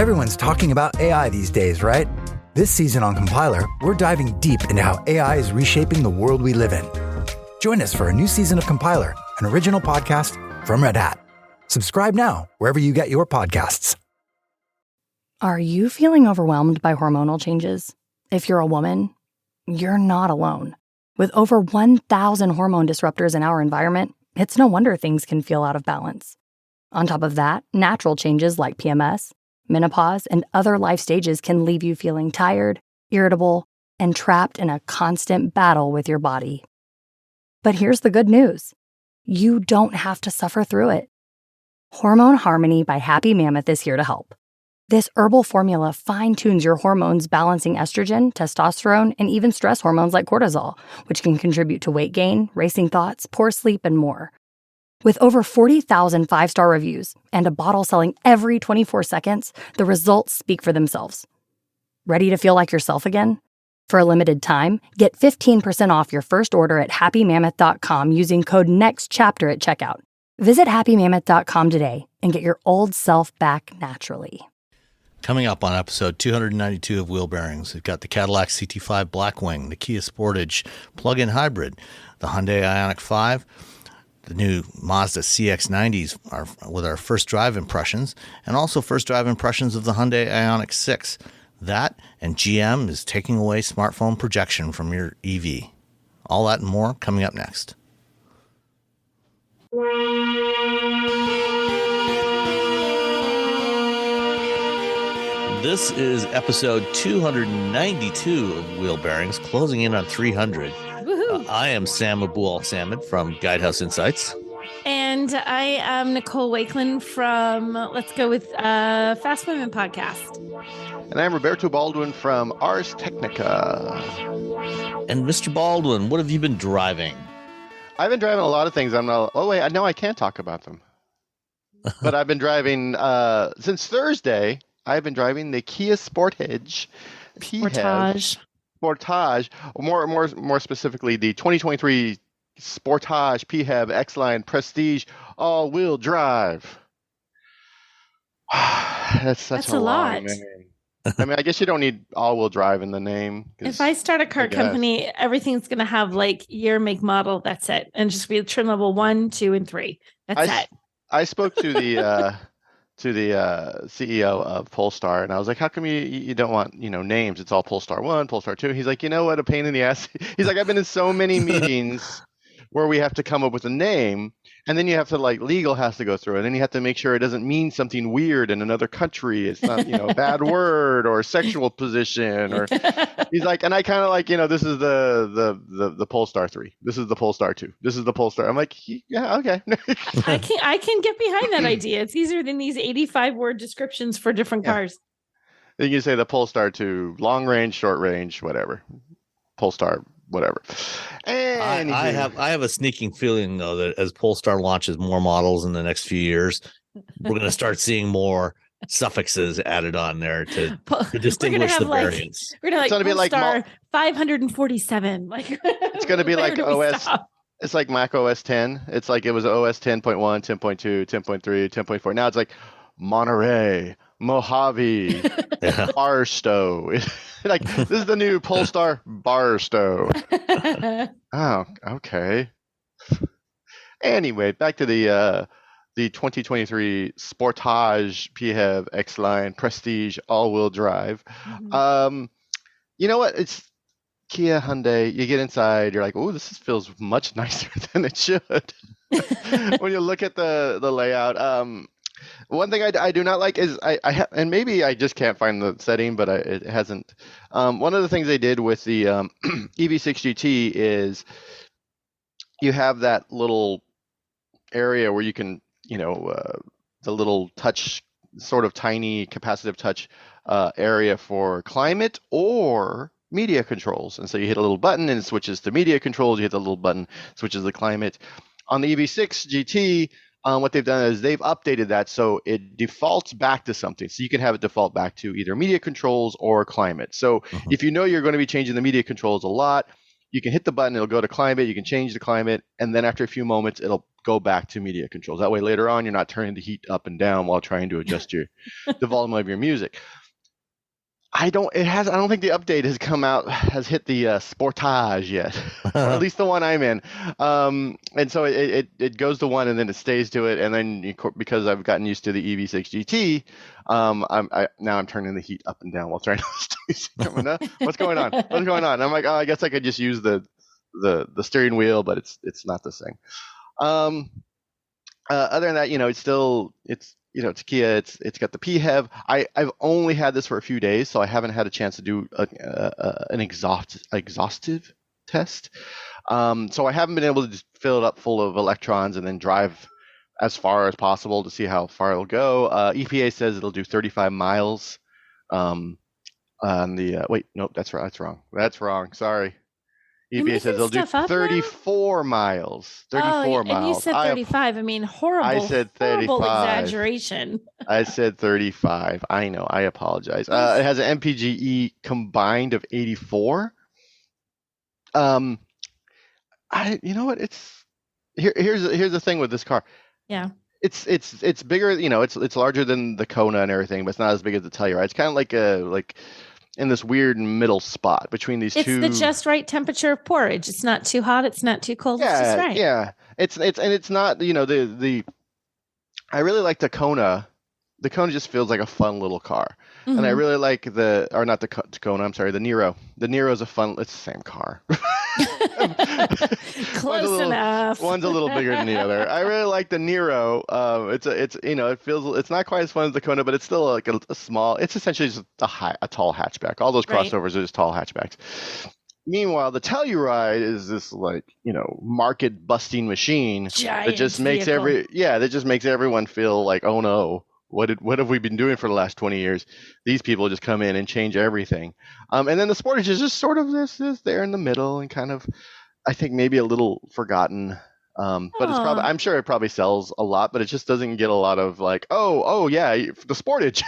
Everyone's talking about AI these days, right? This season on Compiler, we're diving deep into how AI is reshaping the world we live in. Join us for a new season of Compiler, an original podcast from Red Hat. Subscribe now, wherever you get your podcasts. Are you feeling overwhelmed by hormonal changes? If you're a woman, you're not alone. With over 1,000 hormone disruptors in our environment, it's no wonder things can feel out of balance. On top of that, natural changes like PMS, menopause, and other life stages can leave you feeling tired, irritable, and trapped in a constant battle with your body. But here's the good news. You don't have to suffer through it. Hormone Harmony by Happy Mammoth is here to help. This herbal formula fine-tunes your hormones, balancing estrogen, testosterone, and even stress hormones like cortisol, which can contribute to weight gain, racing thoughts, poor sleep, and more. With over 40,000 five-star reviews and a bottle selling every 24 seconds, the results speak for themselves. Ready to feel like yourself again? For a limited time, get 15% off your first order at happymammoth.com using code NEXTCHAPTER at checkout. Visit happymammoth.com today and get your old self back naturally. Coming up on episode 292 of Wheel Bearings, we've got the Cadillac CT5 Blackwing, the Kia Sportage plug-in hybrid, the Hyundai Ioniq 5, the new Mazda CX-90s with our first drive impressions, and also first drive impressions of the Hyundai Ioniq 6. That and GM is taking away smartphone projection from your EV. All that and more coming up next. This is episode 292 of Wheel Bearings, closing in on 300. I am Sam Abu-Al-Samad from Guidehouse Insights. And I am Nicole Wakeland from Let's Go with Fast Women Podcast. And I'm Roberto Baldwin from Ars Technica. And Mr. Baldwin, what have you been driving? I've been driving a lot of things. I can't talk about them. But I've been driving, since Thursday, I've been driving the Kia Sportage. Sportage, more specifically, the 2023 Sportage PHEV X-Line Prestige all-wheel drive. That's a lot. Name. I mean, I guess you don't need all-wheel drive in the name. If I start a car company, everything's going to have like year, make, model. That's it, and just be trim level 1, 2, and 3. That's it. I spoke to the CEO of Polestar, and I was like, how come you don't want, names? It's all Polestar 1, Polestar 2. He's like, you know what, a pain in the ass. He's like, I've been in so many meetings where we have to come up with a name, and then you have to, legal has to go through it, and then you have to make sure it doesn't mean something weird in another country. It's not, a bad word or sexual position, or he's like, and I kind of this is the Polestar 3. This is the Polestar 2. This is the Polestar. I'm like, yeah, okay. I can get behind that idea. It's easier than these 85-word descriptions for different cars. Then you say the Polestar 2, long range, short range, whatever. Polestar, whatever. I have a sneaking feeling, though, that as Polestar launches more models in the next few years, we're going to start seeing more suffixes added on there to distinguish the variants. We're going to be Polestar 547. It's going to be like OS. It's like Mac OS 10. It's like it was OS 10.1, 10.2, 10.3, 10.4. Now it's like Monterey, Mojave, Barstow. This is the new Polestar Barstow. Oh, okay. Anyway, back to the 2023 Sportage PHEV X-Line Prestige all-wheel drive. Mm-hmm. You know what? It's Kia, Hyundai. You get inside, you're like, oh, this feels much nicer than it should. When you look at the layout. One thing I do not like is and maybe I just can't find the setting, but it hasn't. One of the things they did with the EV6 GT is you have that little area where you can, the little touch, sort of tiny capacitive touch area for climate or media controls. And so you hit a little button and it switches to media controls. You hit the little button, switches to climate. On the EV6 GT, what they've done is they've updated that so it defaults back to something. So you can have it default back to either media controls or climate. So if you know you're going to be changing the media controls a lot, you can hit the button, it'll go to climate, you can change the climate, and then after a few moments, it'll go back to media controls. That way later on, you're not turning the heat up and down while trying to adjust the volume of your music. I don't think the update has hit the Sportage yet, or at least the one I'm in. And so it goes to 1 and then it stays to it. And then because I've gotten used to the EV6 GT, I'm turning the heat up and down while trying to what's going on? What's going on? And I'm like, oh, I guess I could just use the steering wheel, but it's not the same. Other than that, it's Kia. It's got the PHEV. I've only had this for a few days, so I haven't had a chance to do an exhaustive test. So I haven't been able to just fill it up full of electrons and then drive as far as possible to see how far it'll go. EPA says it'll do 35 miles. On the wait, nope, that's wrong. That's wrong. Sorry. EPA says they'll do 34 miles. 34 miles. And you said 35. I mean, horrible. I said 35. Horrible exaggeration. I said 35. I know. I apologize. It has an MPGe combined of 84. You know what? Here's the thing with this car. Yeah. It's bigger. It's larger than the Kona and everything, but it's not as big as the Telluride. It's kind of like in this weird middle spot between these two. It's the just right temperature of porridge. It's not too hot. It's not too cold. It's just right. Yeah. It's not, I really like the Kona. The Kona just feels like a fun little car. Mm-hmm. And I really like not the Kona, I'm sorry, the Niro. The Niro is it's the same car. Close enough. One's a little bigger than the other. I really like the Niro. It's not quite as fun as the Kona, but it's still like a small. It's essentially just a tall hatchback. All those crossovers are just tall hatchbacks. Meanwhile, the Telluride is this market busting machine that just makes everyone feel like, oh no. What have we been doing for the last 20 years? These people just come in and change everything. And then the Sportage is just sort of this there in the middle and kind of, I think, maybe a little forgotten. But it's probably, I'm sure it probably sells a lot, but it just doesn't get a lot of oh yeah, the Sportage.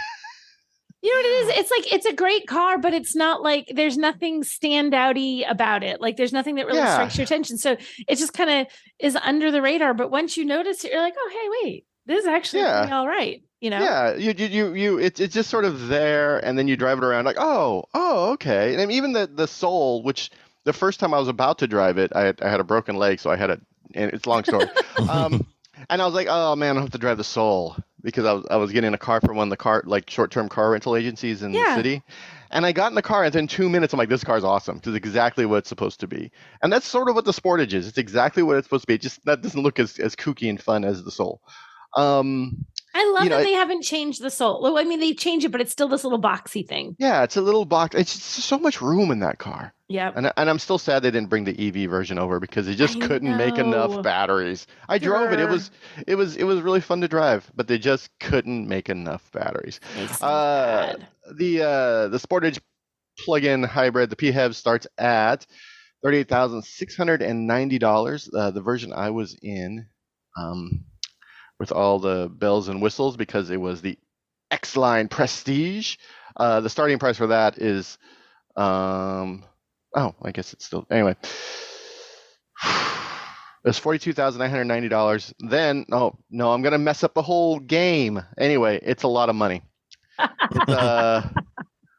You know what it is? It's a great car, but it's not like there's nothing standouty about it. Like there's nothing that really strikes your attention. So it just kind of is under the radar. But once you notice it, you're like, oh, hey, wait, this is actually pretty all right. Yeah, it's just sort of there, and then you drive it around like, oh, okay. And even the Soul, which the first time I was about to drive it, I had a broken leg, so and it's a long story. And I was like, oh man, I have to drive the Soul because I was getting a car from one of the short-term car rental agencies in the city. And I got in the car, and within 2 minutes, I'm like, this car's awesome. It's exactly what it's supposed to be. And that's sort of what the Sportage is. It's exactly what it's supposed to be. It just that doesn't look as kooky and fun as the Soul. I love that they haven't changed the Soul. I mean, they changed it, but it's still this little boxy thing. Yeah, it's a little box. It's just so much room in that car. Yeah. And I'm still sad they didn't bring the EV version over because they just couldn't make enough batteries. I drove it. It was really fun to drive, but they just couldn't make enough batteries. The Sportage plug-in hybrid, the PHEV, starts at $38,690. The version I was in, with all the bells and whistles, because it was the X-Line Prestige. The starting price for that is, I guess it's still, anyway. It's $42,990. Then, no, I'm going to mess up the whole game. Anyway, it's a lot of money.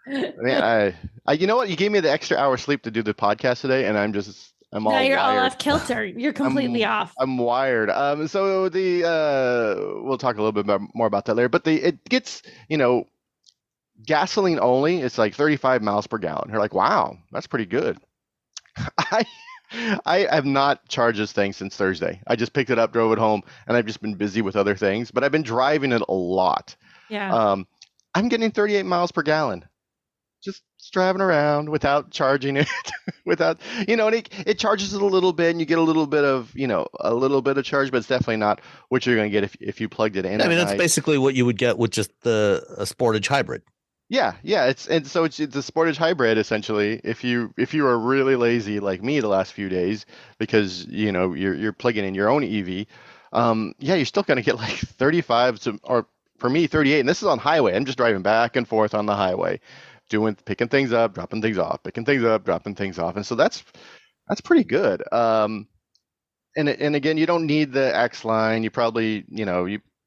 Man, you know what? You gave me the extra hour sleep to do the podcast today, and you're all off kilter. You're completely off. I'm wired. So we'll talk a little bit more about that later. But it gets, gasoline only. It's like 35 miles per gallon. You're like, wow, that's pretty good. I have not charged this thing since Thursday. I just picked it up, drove it home, and I've just been busy with other things. But I've been driving it a lot. Yeah. I'm getting 38 miles per gallon. Just driving around without charging it, and it charges it a little bit, and you get a little bit of charge, but it's definitely not what you're going to get if you plugged it in. I mean, that's basically what you would get with just a Sportage hybrid. Yeah, it's the Sportage hybrid essentially. If you are really lazy like me the last few days because you're plugging in your own EV, you're still going to get like 35 or for me 38, and this is on highway. I'm just driving back and forth on the highway. Picking things up, dropping things off, picking things up, dropping things off. And so that's That's pretty good. And again, you don't need the X line. You probably,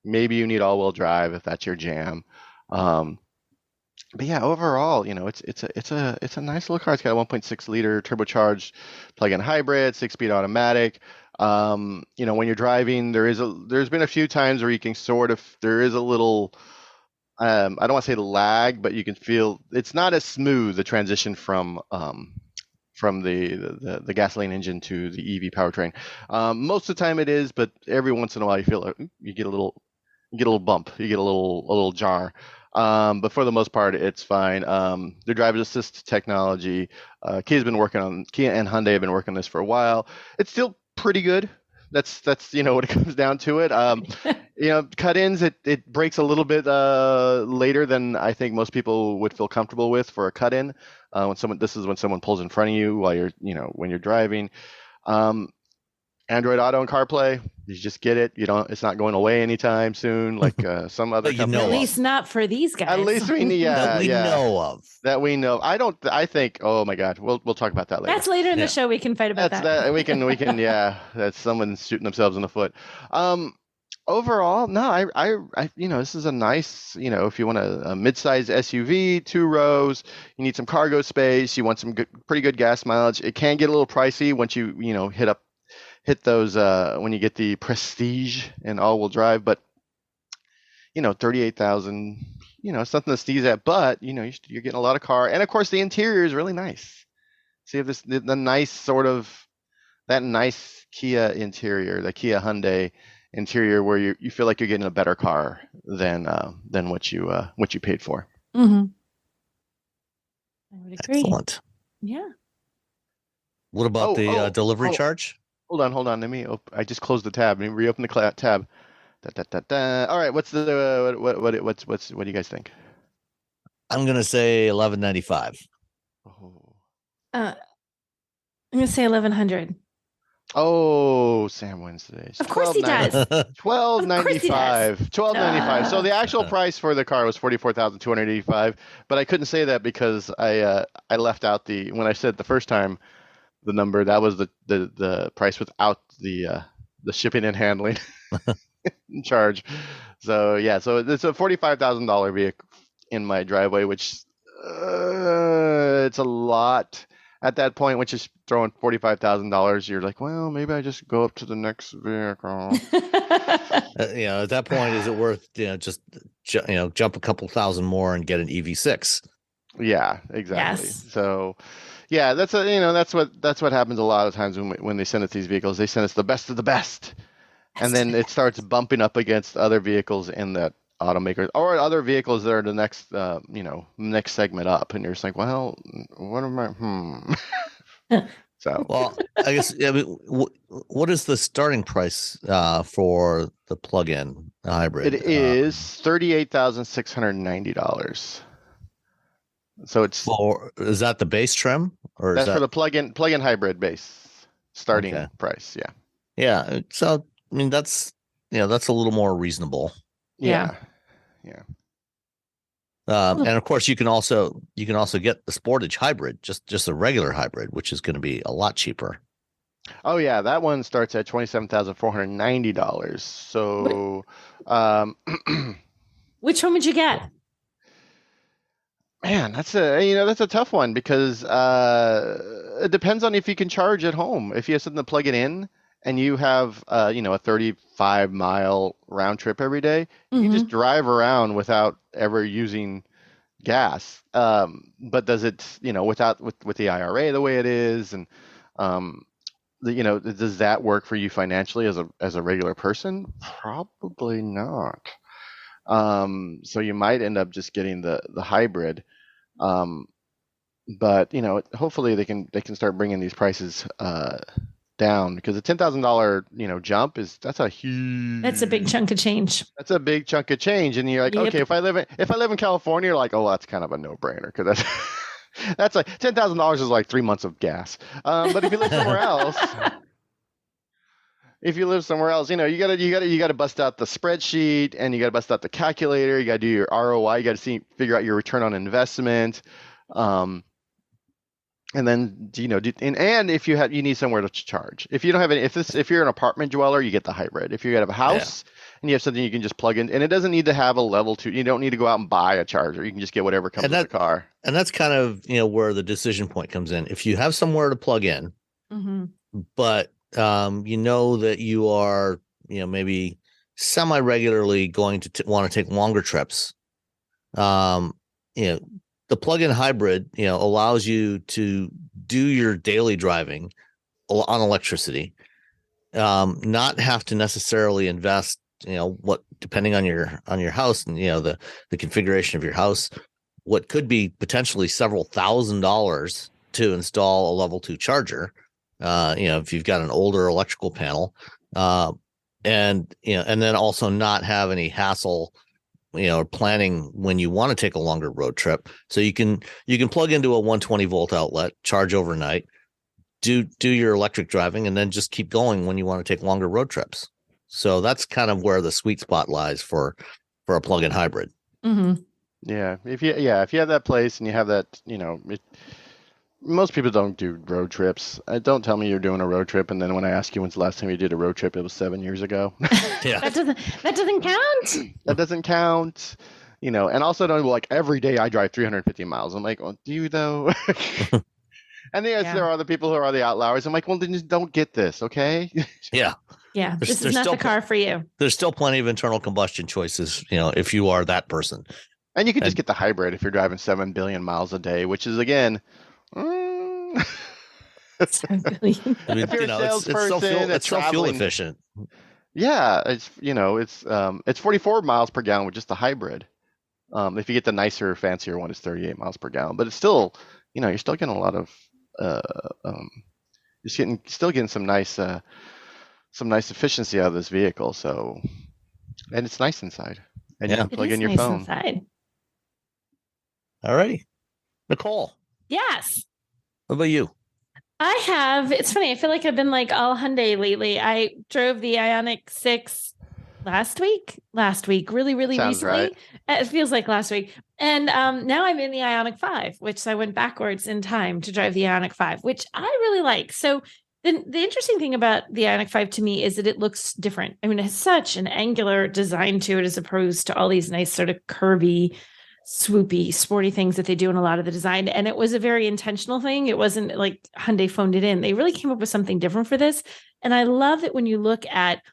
maybe you need all-wheel drive if that's your jam. But yeah, overall, it's a nice little car. It's got a 1.6 liter turbocharged plug-in hybrid, 6-speed automatic. When you're driving, there's been a few times where you can there is a little, I don't want to say lag, but you can feel it's not as smooth, the transition from the gasoline engine to the EV powertrain. Most of the time it is, but every once in a while you get a little bump, you get a little jar. But for the most part, it's fine. The driver's assist technology, Kia and Hyundai have been working on this for a while. It's still pretty good. That's what it comes down to it. Cut-ins, it breaks a little bit later than I think most people would feel comfortable with for a cut-in. When someone pulls in front of you while when you're driving. Android Auto and Carplay, you just get it. It's not going away anytime soon, like some other companies. At least not for these guys. At least we know of. That we know. I think. Oh my God, we'll talk about that later. That's later in the show. We can fight about that. We can. Yeah, that's someone shooting themselves in the foot. Overall, no, this is a nice, if you want a mid-size SUV, 2 rows, you need some cargo space, you want some pretty good gas mileage. It can get a little pricey once you, hit those when you get the Prestige and all-wheel drive, but 38,000, it's something to sneeze at, but you're getting a lot of car, and of course the interior is really nice. So you have the nice sort of that nice Kia interior, the Kia Hyundai interior, where you feel like you're getting a better car than what you paid for. Mm-hmm. I would agree. Excellent. Yeah. What about the delivery charge? Hold on. I just closed the tab. Let me reopen the tab. All right. What do you guys think? I'm gonna say $1,195. I'm gonna say 1,100. Oh, Sam wins today. Of course he does. $1,295. $1,295. So the actual price for the car was $44,285, but I couldn't say that because I left out when I said the first time the number, that was the price without the shipping and handling charge. So yeah, so it's a $45,000 vehicle in my driveway, which it's a lot. At that point, which is throwing $45,000, you're like, well, maybe I just go up to the next vehicle. At that point, is it worth jump a couple thousand more and get an EV6? Yeah, exactly. Yes. So, yeah, that's what happens a lot of times when they send us these vehicles. They send us the best of the best, and then it starts bumping up against other vehicles in that automakers or other vehicles that are the next next segment up, and you're just like, well, what am I so well, I guess what is the starting price for the plug-in hybrid? It is $38,690. So it's is that the base trim, or that's for the plug-in hybrid base starting price? Yeah. So I mean that's a little more reasonable. Yeah. And of course, you can also get the Sportage hybrid, just a regular hybrid, which is going to be a lot cheaper. Oh yeah, that one starts at $27,490. So, which one would you get? Man, that's a tough one because it depends on if you can charge at home. If you have something to plug it in, and you have a 35-mile round trip every day, you can just drive around without ever using gas. But does it, with the IRA the way it is, and does that work for you financially as a regular person? Probably not. So you might end up just getting the hybrid. But hopefully they can start bringing these prices down, because a $10,000 jump that's a big chunk of change. That's a big chunk of change, and you're like, okay, if I live in California, you're like, oh, that's kind of a no-brainer, because that's like $10,000 is like 3 months of gas. But if you live somewhere else, you gotta bust out the spreadsheet, and you gotta bust out the calculator. You gotta do your ROI. You gotta figure out your return on investment. And then, and if you need somewhere to charge. If you don't have any, if you're an apartment dweller, you get the hybrid. If you have a house and you have something you can just plug in, and it doesn't need to have a level 2. You don't need to go out and buy a charger. You can just get whatever comes with the car. And that's kind of, where the decision point comes in. If you have somewhere to plug in, but that you are, maybe semi-regularly going to want to take longer trips, the plug-in hybrid, allows you to do your daily driving on electricity, not have to necessarily invest, depending on your house and, the configuration of your house, what could be potentially several $1,000s to install a level 2 charger. If you've got an older electrical panel, and then also not have any hassle, planning when you want to take a longer road trip. So you can plug into a 120 volt outlet, charge overnight, do your electric driving, and then just keep going when you want to take longer road trips. So that's kind of where the sweet spot lies for a plug-in hybrid. Yeah. If you have that place and you have that, most people don't do road trips. Don't tell me you're doing a road trip, and then when I ask you when's the last time you did a road trip, it was 7 years ago. Yeah, that doesn't count. That doesn't count. And also don't every day I drive 350 miles. I'm like, well, do you though? And there are other people who are the outliers. I'm like, well, then just don't get this, okay? Yeah. Yeah, this is not the car for you. There's still plenty of internal combustion choices, if you are that person. And you can just get the hybrid if you're driving 7 billion miles a day, which is again. 7 billion. I mean, it's so fuel efficient. Yeah, it's 44 miles per gallon with just the hybrid. If you get the nicer, fancier one, it's 38 miles per gallon. But it's still, you're still getting a lot of, still getting some nice efficiency out of this vehicle. So, and it's nice inside, and you can plug in your phone. Inside. All righty, Nicole. Yes. What about you? It's funny. I feel like I've been like all Hyundai lately. I drove the Ioniq 6 last week, really, really Sounds recently. Right. It feels like last week. And now I'm in the Ioniq 5, which I went backwards in time to drive the Ioniq 5, which I really like. So the interesting thing about the Ioniq 5 to me is that it looks different. I mean, it has such an angular design to it as opposed to all these nice sort of curvy, swoopy, sporty things that they do in a lot of the design. And it was a very intentional thing. It wasn't like Hyundai phoned it in. They really came up with something different for this. And I love that when you look at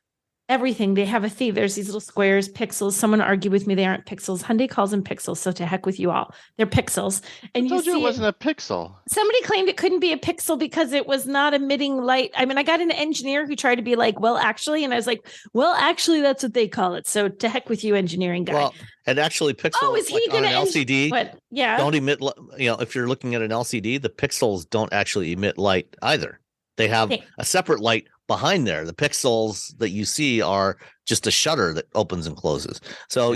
everything, they have a theme. There's these little squares, pixels. Someone argued with me they aren't pixels. Hyundai calls them pixels, so to heck with you all. They're pixels. And I told you it wasn't a pixel. Somebody claimed it couldn't be a pixel because it was not emitting light. I mean, I got an engineer who tried to be like, well, actually, and I was like, well, actually, that's what they call it. So to heck with you, engineering guy. Well, and actually, pixels. Oh, is he going to LCD? What? Yeah. Don't emit. If you're looking at an LCD, the pixels don't actually emit light either. They have a separate light behind there. The pixels that you see are just a shutter that opens and closes. So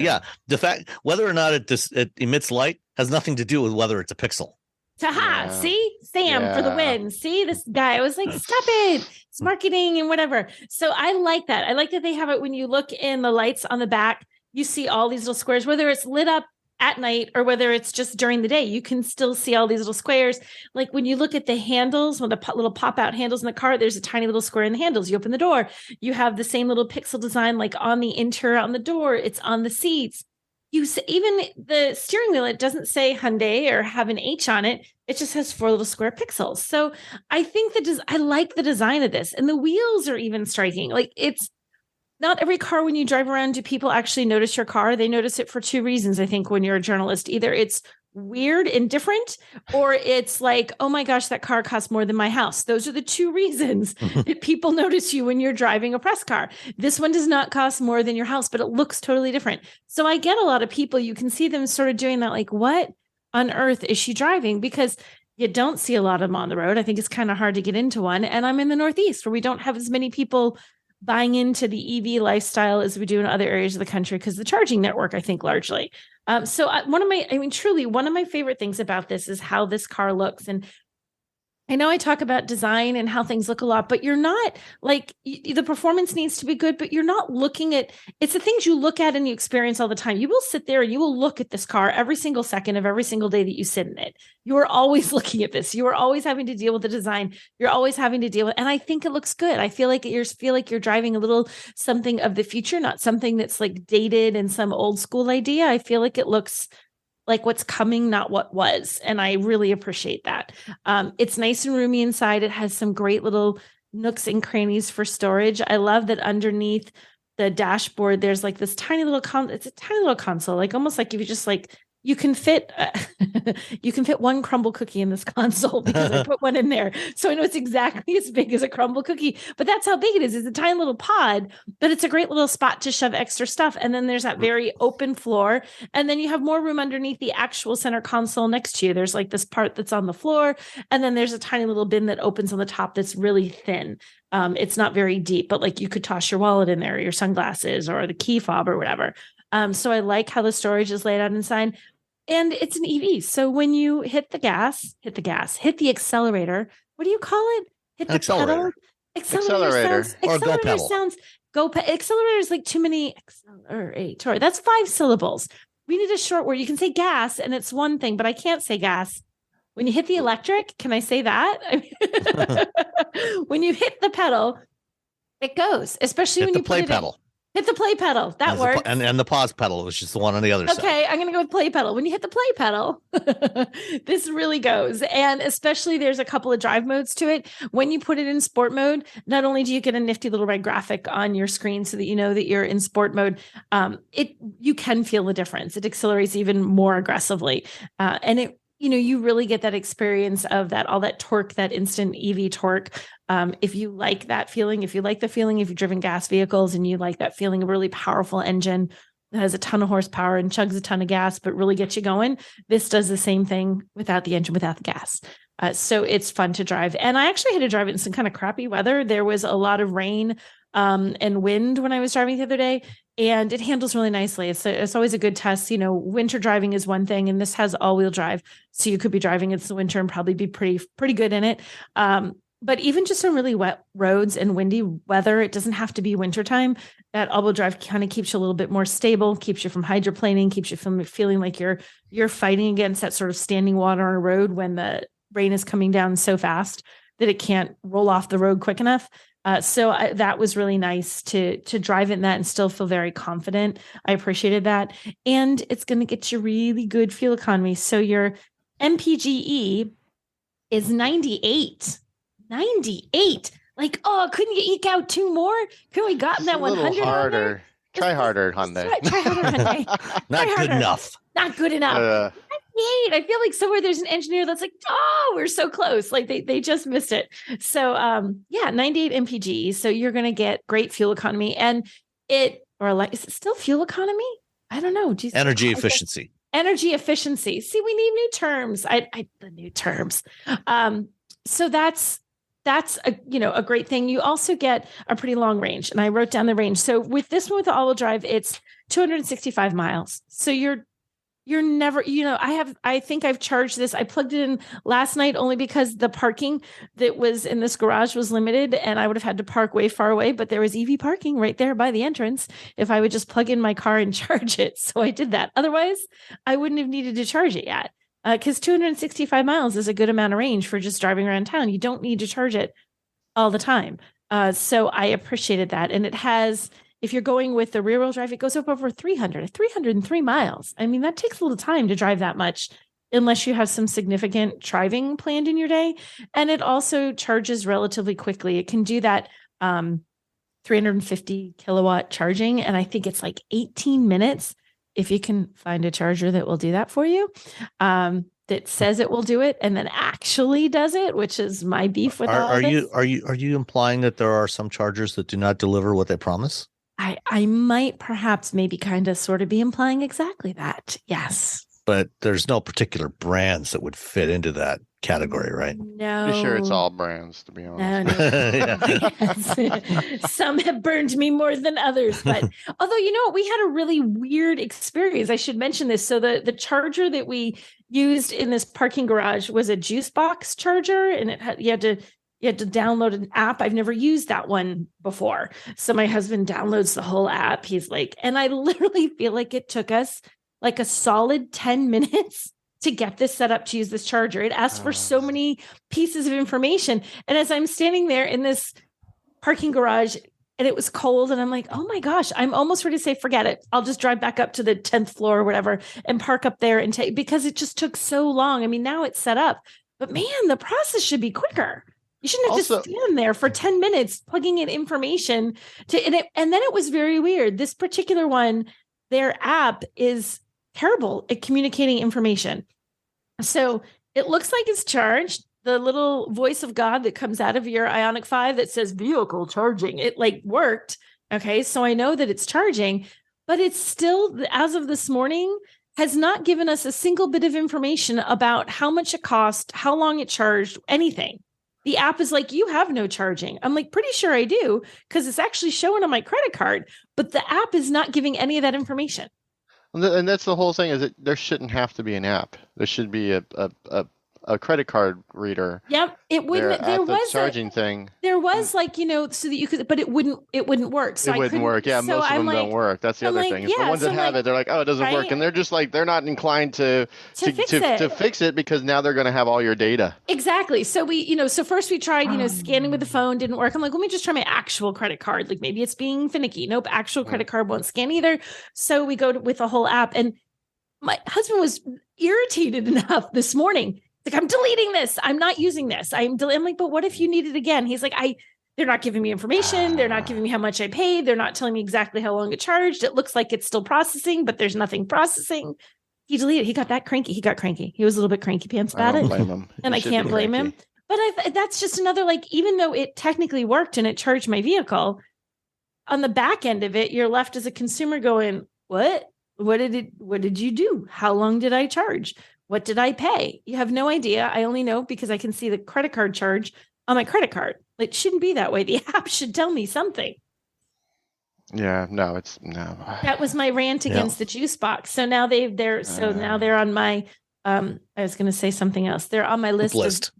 the fact whether or not it emits light has nothing to do with whether it's a pixel. See, Sam for the win. See, this guy, I was like, stop it. It's marketing and whatever. So I like that. I like that they have it when you look in the lights on the back, you see all these little squares, whether it's lit up at night or whether it's just during the day, you can still see all these little squares. Like when you look at the handles, when the little pop out handles in the car, there's a tiny little square in the handles. You open the door, you have the same little pixel design, like on the interior on the door, it's on the seats. You see, even the steering wheel, it doesn't say Hyundai or have an H on it. It just has 4 little square pixels. So I think I like the design of this, and the wheels are even striking. Like it's not every car when you drive around, do people actually notice your car? They notice it for 2 reasons, I think, when you're a journalist. Either it's weird and different, or it's like, oh my gosh, that car costs more than my house. Those are the 2 reasons that people notice you when you're driving a press car. This one does not cost more than your house, but it looks totally different. So I get a lot of people, you can see them sort of doing that, like, what on earth is she driving? Because you don't see a lot of them on the road. I think it's kind of hard to get into one. And I'm in the Northeast where we don't have as many people buying into the EV lifestyle as we do in other areas of the country because the charging network, I think, largely. Truly, one of my favorite things about this is how this car looks. And I know I talk about design and how things look a lot, but you're not like the performance needs to be good, but you're not looking at it's the things you look at and you experience all the time. You will sit there and you will look at this car every single second of every single day that you sit in it. You are always looking at this. You are always having to deal with the design. You're always having to deal with, and I think it looks good. I feel like you're driving a little something of the future, not something that's like dated and some old school idea. I feel like it looks like what's coming, not what was. And I really appreciate that. It's nice and roomy inside. It has some great little nooks and crannies for storage. I love that underneath the dashboard, there's like this tiny little it's a tiny little console, like almost like if you just like, you can fit one crumble cookie in this console because I put one in there. So I know it's exactly as big as a crumble cookie, but that's how big it is. It's a tiny little pod, but it's a great little spot to shove extra stuff. And then there's that very open floor. And then you have more room underneath the actual center console next to you. There's like this part that's on the floor. And then there's a tiny little bin that opens on the top that's really thin. It's not very deep, but like you could toss your wallet in there, or your sunglasses or the key fob or whatever. So I like how the storage is laid out inside. And it's an EV. So when you hit the accelerator, what do you call it? Hit the accelerator. Accelerator. Or go pedal. Accelerator is like too many. Accelerator. That's 5 syllables. We need a short word. You can say gas and it's one thing, but I can't say gas. When you hit the electric, can I say that? When you hit the pedal, it goes, especially when you play pedal. Hit the play pedal. That works. And the pause pedal, which is the one on the other side. Okay, I'm going to go with play pedal. When you hit the play pedal, this really goes. And especially there's a couple of drive modes to it. When you put it in sport mode, not only do you get a nifty little red graphic on your screen so that you know that you're in sport mode, you can feel the difference. It accelerates even more aggressively. And you really get that experience of all that torque, that instant EV torque. If you like that feeling, if you've driven gas vehicles and you like that feeling of a really powerful engine that has a ton of horsepower and chugs a ton of gas, but really gets you going, this does the same thing without the engine, without the gas. So it's fun to drive. And I actually had to drive it in some kind of crappy weather. There was a lot of rain and wind when I was driving the other day, and it handles really nicely. It's always a good test. Winter driving is one thing, and this has all-wheel drive. So you could be driving in the winter and probably be pretty good in it. But even just on really wet roads and windy weather, it doesn't have to be wintertime. That all-wheel drive kind of keeps you a little bit more stable, keeps you from hydroplaning, keeps you from feeling like you're fighting against that sort of standing water on a road when the rain is coming down so fast that it can't roll off the road quick enough. So that was really nice to drive in that and still feel very confident. I appreciated that. And it's going to get you really good fuel economy. So your MPGE is 98. 98. Like, couldn't you eke out 2 more? Couldn't we gotten that 100 harder? Try harder, Hyundai. Try harder, Hyundai. Not good enough. Not good enough. I feel like somewhere there's an engineer that's like, we're so close. Like they just missed it. So 98 MPG. So you're going to get great fuel economy, and is it still fuel economy? I don't know. Energy efficiency. Energy efficiency. See, we need new terms. The new terms. So that's a great thing. You also get a pretty long range, and I wrote down the range. So with this one, with the all-wheel drive, it's 265 miles. So you're never, I think I've charged this. I plugged it in last night only because the parking that was in this garage was limited and I would have had to park way far away, but there was EV parking right there by the entrance if I would just plug in my car and charge it. So I did that. Otherwise, I wouldn't have needed to charge it yet. Because 265 miles is a good amount of range for just driving around town. You don't need to charge it all the time. So I appreciated that. And it has, if you're going with the rear wheel drive, it goes up over 303 miles. I mean, that takes a little time to drive that much unless you have some significant driving planned in your day. And it also charges relatively quickly. It can do that 350 kilowatt charging. And I think it's like 18 minutes. If you can find a charger that will do that for you, that says it will do it and then actually does it, which is my beef with all of this. Are you implying that there are some chargers that do not deliver what they promise? I might perhaps maybe kind of sort of be implying exactly that. Yes. But there's no particular brands that would fit into that category, right? No. Pretty sure it's all brands, to be honest. No. Some have burned me more than others. But although, we had a really weird experience. I should mention this. So the charger that we used in this parking garage was a juice box charger, and you had to download an app. I've never used that one before. So my husband downloads the whole app. He's like, and I literally feel like it took us like a solid 10 minutes to get this set up to use this charger. It asked for so many pieces of information. And as I'm standing there in this parking garage and it was cold, and I'm like, oh my gosh, I'm almost ready to say, forget it. I'll just drive back up to the 10th floor or whatever and park up there and because it just took so long. I mean, now it's set up, but man, the process should be quicker. You shouldn't have to stand there for 10 minutes plugging in information and then it was very weird. This particular one, their app is terrible at communicating information. So it looks like it's charged. The little voice of God that comes out of your Ioniq 5 that says vehicle charging, it worked. Okay. So I know that it's charging, but it's still, as of this morning, has not given us a single bit of information about how much it cost, how long it charged, anything. The app is like, you have no charging. I'm like, pretty sure I do, because it's actually showing on my credit card, but the app is not giving any of that information. And that's the whole thing, is that there shouldn't have to be an app. There should be a credit card reader. Yep. It wouldn't, there was a charging thing. There was so that you could, but it wouldn't work. So it wouldn't work. Yeah. So most of them don't work. That's the other thing. It's the ones that have it, they're like, oh, it doesn't work. And they're just like, they're not inclined to fix it, because now they're going to have all your data. Exactly. So so first we tried, scanning with the phone, didn't work. I'm like, let me just try my actual credit card. Like maybe it's being finicky. Nope. Actual credit card won't scan either. So we go with the whole app, and my husband was irritated enough this morning. Like, I'm deleting this. I'm not using this. I'm like, but what if you need it again? He's like, they're not giving me information. They're not giving me how much I paid. They're not telling me exactly how long it charged. It looks like it's still processing, but there's nothing processing. He deleted. He got that cranky. He got cranky. He was a little bit cranky pants about it. Blame him. And I can't blame him. But that's just another, even though it technically worked and it charged my vehicle, on the back end of it, you're left as a consumer going, what? What did you do? How long did I charge? What did I pay? You have no idea. I only know because I can see the credit card charge on my credit card. It shouldn't be that way. The app should tell me something. Yeah, no. That was my rant against the juice box. So now now they're on my, I was going to say something else. They're on my list.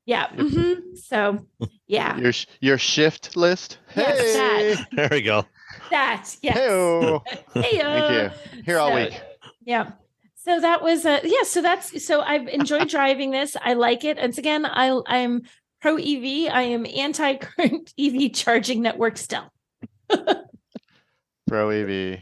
Yeah. Mm-hmm. So yeah. Your shift list. Yes, hey, there we go. That, yes. Hey-o. Hey-o. Thank you. Here all week. Yeah. So that was so I've enjoyed driving this. I like it. And again, I'm pro EV. I am anti current EV charging network still. Pro EV.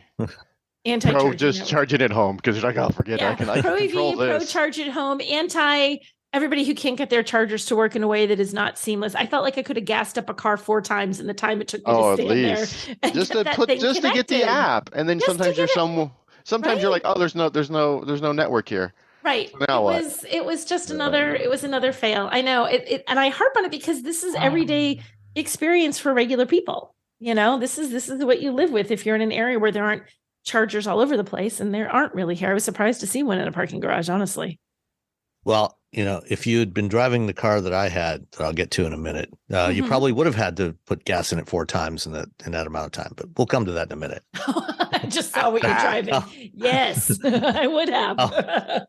Anti just charge it at home, because you're like, oh, forget it. I can pro control EV, this. pro charge at home, anti everybody who can't get their chargers to work in a way that is not seamless. I felt like I could have gassed up a car 4 times in the time it took me to stand there. Just to get the app. And then sometimes you're like, oh, there's no network here. Right. So now it was just another fail. I know it, and I harp on it because this is everyday experience for regular people. This is what you live with if you're in an area where there aren't chargers all over the place, and there aren't really here. I was surprised to see one in a parking garage, honestly. Well, if you had been driving the car that I had, that I'll get to in a minute, you probably would have had to put gas in it 4 times in that amount of time. But we'll come to that in a minute. I just saw what you're driving. Yes, I would have.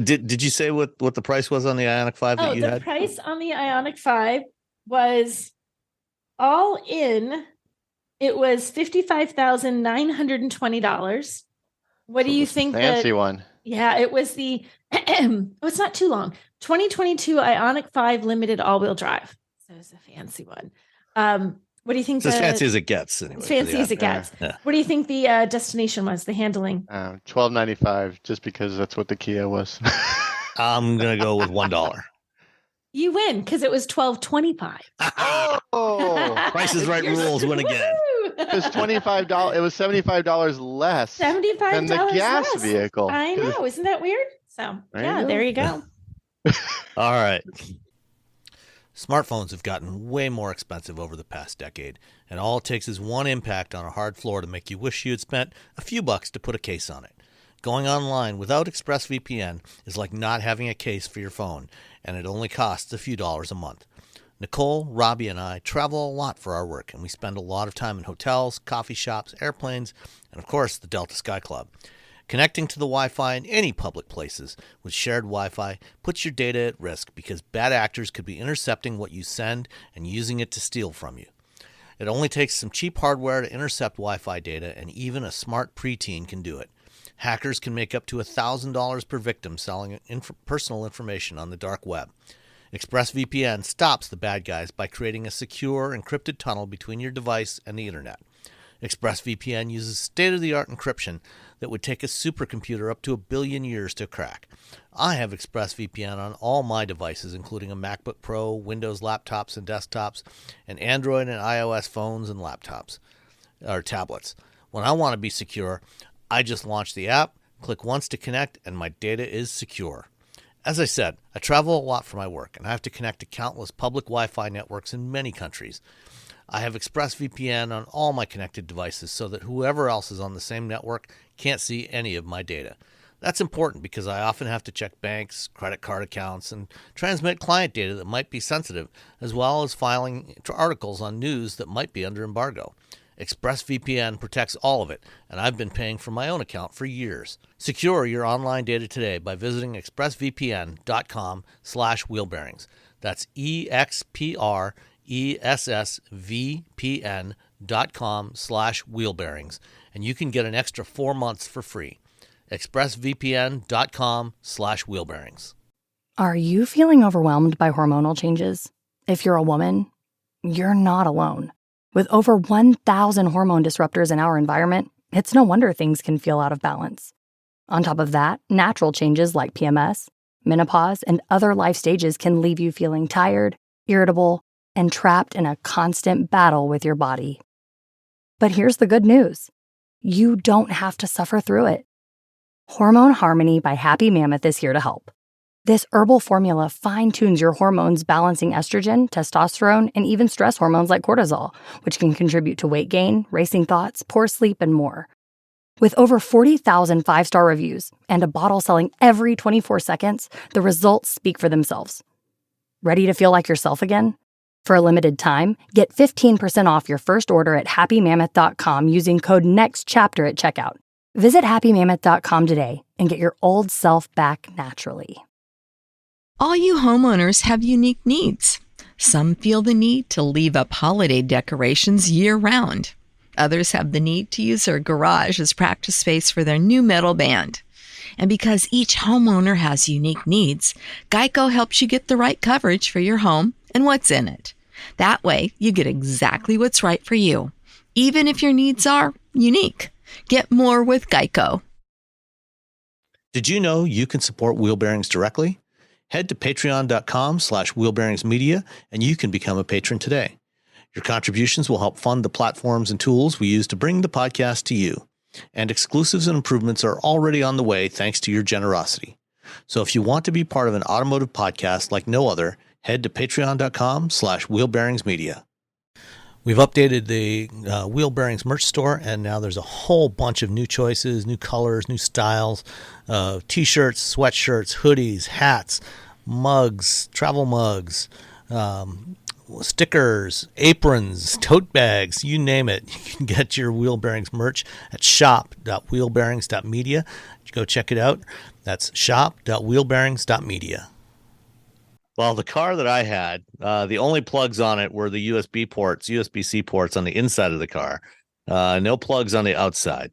Did you say what the price was on the Ioniq 5 that you had? The price on the Ioniq 5 was all in. It was $55,920. What do you think? Fancy one. Yeah, it was the. It's not too long. 2022 Ioniq 5 limited all-wheel drive. So it's a fancy one. What do you think? It's as fancy as it gets. Anyway, as fancy as it gets. Yeah. What do you think the destination was? The handling? $12.95, just because that's what the Kia was. I'm gonna go with $1. You win, because it was $12.25. Oh, Price is Right rules win again. It was $25. It was $75 less than the gas vehicle. I know, isn't that weird? So there you go. All right. Smartphones have gotten way more expensive over the past decade, and all it takes is one impact on a hard floor to make you wish you had spent a few bucks to put a case on it. Going online without ExpressVPN is like not having a case for your phone, and it only costs a few dollars a month. Nicole, Robbie, and I travel a lot for our work, and we spend a lot of time in hotels, coffee shops, airplanes, and of course the Delta Sky Club. Connecting to the Wi-Fi in any public places with shared Wi-Fi puts your data at risk because bad actors could be intercepting what you send and using it to steal from you. It only takes some cheap hardware to intercept Wi-Fi data, and even a smart preteen can do it. Hackers can make up to $1,000 per victim selling personal information on the dark web. ExpressVPN stops the bad guys by creating a secure, encrypted tunnel between your device and the internet. ExpressVPN uses state-of-the-art encryption that would take a supercomputer up to 1 billion years to crack. I have ExpressVPN on all my devices, including a MacBook Pro, Windows laptops and desktops, and Android and iOS phones and laptops, or tablets. When I want to be secure, I just launch the app, click once to connect, and my data is secure. As I said, I travel a lot for my work, and I have to connect to countless public Wi-Fi networks in many countries. I have ExpressVPN on all my connected devices so that whoever else is on the same network can't see any of my data. That's important because I often have to check banks, credit card accounts, and transmit client data that might be sensitive, as well as filing articles on news that might be under embargo. ExpressVPN protects all of it, and I've been paying for my own account for years. Secure your online data today by visiting expressvpn.com/wheelbearings. That's expressvpn.com/wheelbearings, and you can get an extra 4 months for free. expressvpn.com/wheelbearings. Are you feeling overwhelmed by hormonal changes? If you're a woman, you're not alone. With over 1,000 hormone disruptors in our environment, it's no wonder things can feel out of balance. On top of that, natural changes like PMS, menopause, and other life stages can leave you feeling tired, irritable, and trapped in a constant battle with your body. But here's the good news. You don't have to suffer through it. Hormone Harmony by Happy Mammoth is here to help. This herbal formula fine-tunes your hormones, balancing estrogen, testosterone, and even stress hormones like cortisol, which can contribute to weight gain, racing thoughts, poor sleep, and more. With over 40,000 five-star reviews and a bottle selling every 24 seconds, the results speak for themselves. Ready to feel like yourself again? For a limited time, get 15% off your first order at happymammoth.com using code NEXTCHAPTER at checkout. Visit happymammoth.com today and get your old self back naturally. All you homeowners have unique needs. Some feel the need to leave up holiday decorations year-round. Others have the need to use their garage as practice space for their new metal band. And because each homeowner has unique needs, Geico helps you get the right coverage for your home and what's in it. That way, you get exactly what's right for you, even if your needs are unique. Get more with Geico. Did you know you can support Wheel Bearings directly? Head to patreon.com/wheelbearingsmedia and you can become a patron today. Your contributions will help fund the platforms and tools we use to bring the podcast to you. And exclusives and improvements are already on the way thanks to your generosity. So if you want to be part of an automotive podcast like no other, head to patreon.com/wheelbearingsmedia. We've updated the Wheel Bearings merch store, and now there's a whole bunch of new choices, new colors, new styles, t-shirts, sweatshirts, hoodies, hats, mugs, travel mugs, stickers, aprons, tote bags, you name it. You can get your Wheel Bearings merch at shop.wheelbearings.media. Go check it out. That's shop.wheelbearings.media. Well, the car that I had, the only plugs on it were the USB-C ports on the inside of the car. No plugs on the outside.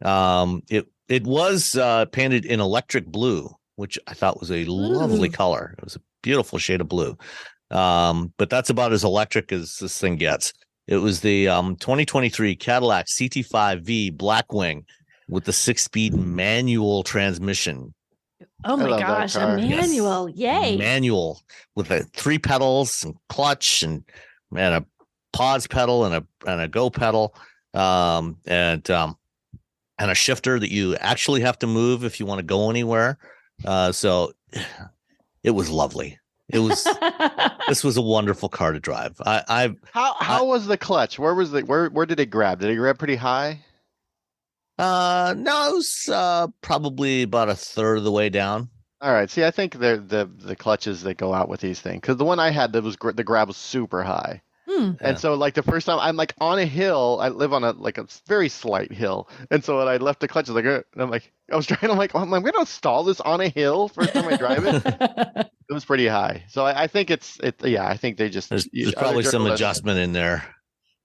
It was painted in electric blue, which I thought was a lovely color. It was a beautiful shade of blue. But that's about as electric as this thing gets. It was the 2023 Cadillac CT5-V Blackwing with the 6-speed manual transmission. Oh my gosh, a manual. Yes. Yay. Manual with the 3 pedals and clutch and a pause pedal and a go pedal, and a shifter that you actually have to move if you want to go anywhere. So it was lovely. It was this was a wonderful car to drive. How was the clutch? Where did it grab? Did it grab pretty high? No, it was probably about a third of the way down. All right. See, I think the clutches that go out with these things, because the one I had, that was the grab was super high. And so like the first time I'm like on a hill, I live on a very slight hill. And so when I left the clutches, and I'm like, I was trying, I'm going to install this on a hill first time I drive it. It was pretty high. So I think I think they just, there's probably some adjustment in there.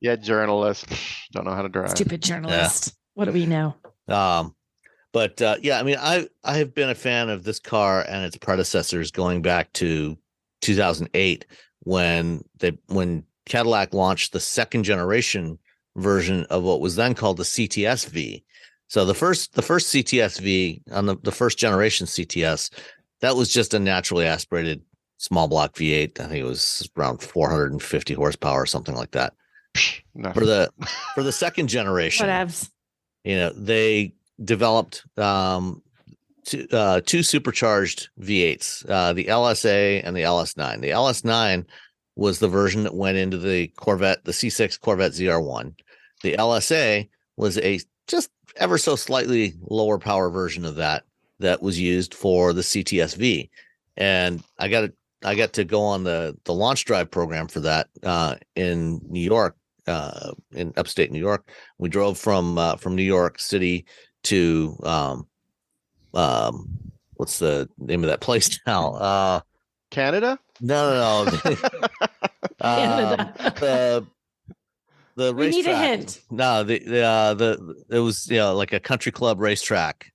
Yeah. Journalists don't know how to drive. Stupid journalist. Yeah. What do we know? But I mean, I have been a fan of this car and its predecessors going back to 2008 when Cadillac launched the second generation version of what was then called the CTS-V. So the first CTS-V on the first generation CTS, that was just a naturally aspirated small block V8. I think it was around 450 horsepower or something like that. No. For the second generation, whatevs. They developed two supercharged V8s, the LSA and the LS9. The LS9 was the version that went into the Corvette, the C6 Corvette ZR1. The LSA was a just ever so slightly lower power version of that was used for the CTS-V. And I got to go on the launch drive program for that in New York, in upstate New York. We drove from New York City to what's the name of that place now? Canada? No. Canada. The we need a hint. No, it was like a country club racetrack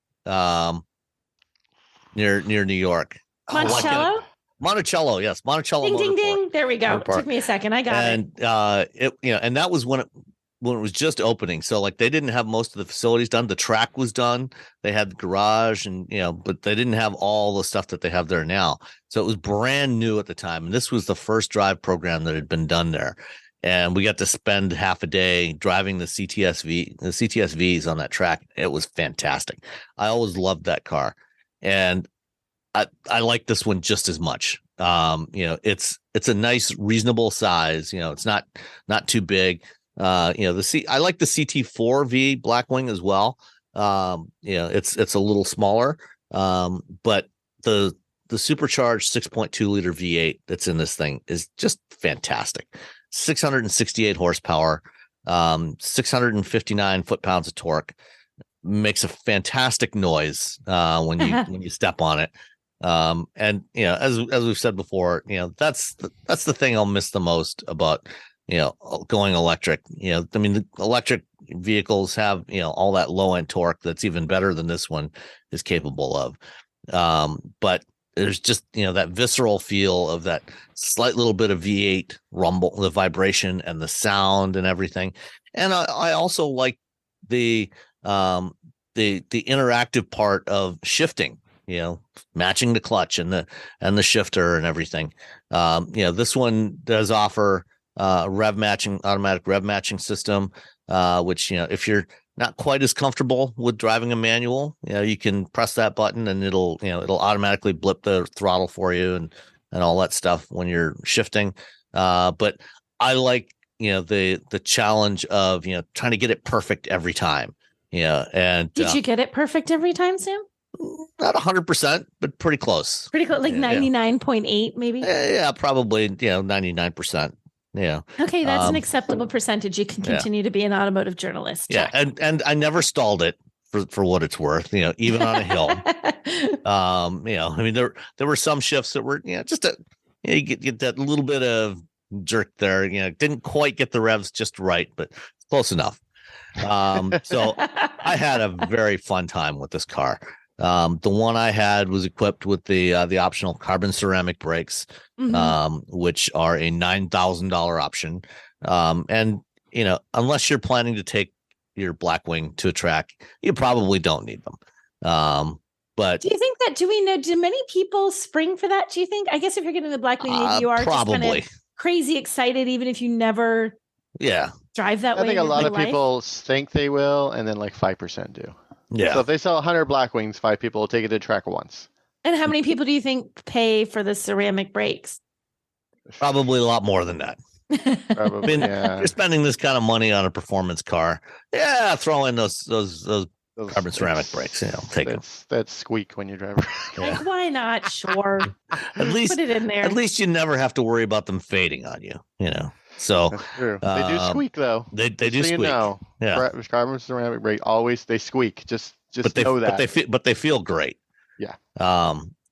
near New York. Monticello? Monticello, yes, Monticello. Ding, ding, ding. There we go. It took me a second. I got it. And and that was when it was just opening. So like they didn't have most of the facilities done. The track was done. They had the garage and but they didn't have all the stuff that they have there now. So it was brand new at the time. And this was the first drive program that had been done there. And we got to spend half a day driving the CTS-Vs on that track. It was fantastic. I always loved that car. And I like this one just as much. It's a nice, reasonable size. It's not too big. I like the CT4-V Blackwing as well. It's a little smaller. But the supercharged 6.2 liter V8 that's in this thing is just fantastic. 668 horsepower, 659 foot-pounds of torque. Makes a fantastic noise when you step on it. And as we've said before, that's the thing I'll miss the most about going electric. I mean, the electric vehicles have all that low end torque that's even better than this one is capable of. But there's just that visceral feel of that slight little bit of V8 rumble, the vibration and the sound and everything. And I also like the interactive part of shifting, matching the clutch and the shifter and everything. This one does offer automatic rev matching system, which, if you're not quite as comfortable with driving a manual, you can press that button and it'll automatically blip the throttle for you and all that stuff when you're shifting. But I like, the challenge of, trying to get it perfect every time. And did you get it perfect every time, Sam? Not 100%, but pretty close. Like 99.8 maybe? Yeah, probably, 99%. Yeah. Okay, that's an acceptable percentage. You can continue to be an automotive journalist. Check. Yeah, and I never stalled it for what it's worth, even on a hill. I mean, there were some shifts that were, just you get that little bit of jerk there, didn't quite get the revs just right, but close enough. So I had a very fun time with this car. The one I had was equipped with the optional carbon ceramic brakes, which are a $9,000 option. And unless you're planning to take your Blackwing to a track, you probably don't need them. But do you think that? Do we know? Do many people spring for that? Do you think? I guess if you're getting the Blackwing, you are probably just kind of crazy excited, even if you never drive that way. I think a lot of people think they will, and then like 5% do. Yeah. So if they sell 100 Blackwings, 5 people will take it to track once. And how many people do you think pay for the ceramic brakes? Probably a lot more than that. Probably, You're spending this kind of money on a performance car. Yeah, throw in those Carbon ceramic brakes. I'll take them. That's squeak when you drive around. Like, why not? Sure. At least put it in there. At least you never have to worry about them fading on you. So That's true. They do squeak though. They do squeak. Yeah. Carbon ceramic brake they squeak. Just know that. But they feel great. Yeah.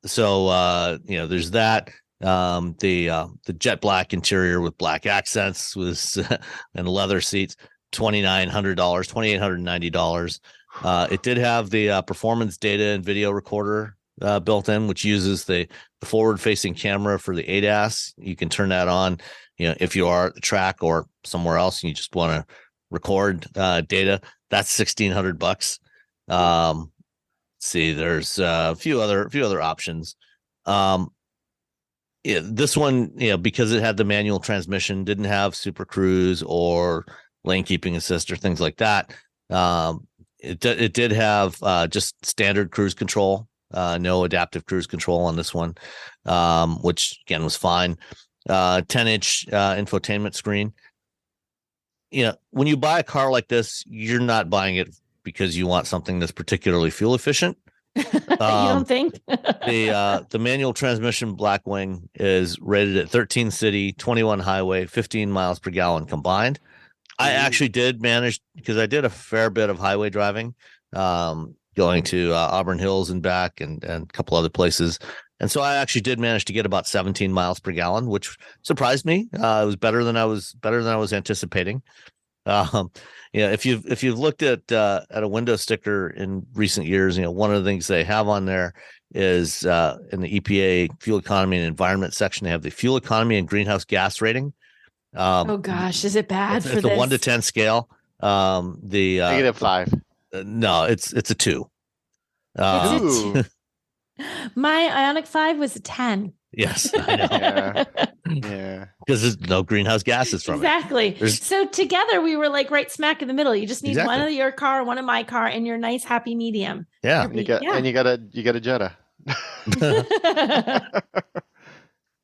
So there's that. The jet black interior with black accents and leather seats, $2,890. It did have the performance data and video recorder built in, which uses the forward-facing camera for the ADAS. You can turn that on, if you are at the track or somewhere else and you just want to record data. That's $1,600. See, there's a few other options. This one, because it had the manual transmission, didn't have Super Cruise or lane keeping assist or things like that. It did have just standard cruise control, no adaptive cruise control on this one, which again was fine. 10-inch infotainment screen. When you buy a car like this, you're not buying it because you want something that's particularly fuel efficient. You don't think? The manual transmission Blackwing is rated at 13 city, 21 highway, 15 miles per gallon combined. I actually did manage, because I did a fair bit of highway driving, going to Auburn Hills and back and a couple other places. And so I actually did manage to get about 17 miles per gallon, which surprised me. It was better than I was anticipating. If you've looked at a window sticker in recent years, one of the things they have on there is in the EPA fuel economy and environment section, they have the fuel economy and greenhouse gas rating. Oh gosh, is it bad for this? It's a 1 to 10 scale. The -5. No, it's a 2. My Ioniq 5 was a 10. Yes, I know. Yeah. Because there's no greenhouse gases from it. So together we were like right smack in the middle. You just need one of your car, one of my car, and your nice happy medium. Yeah. And you got a Jetta.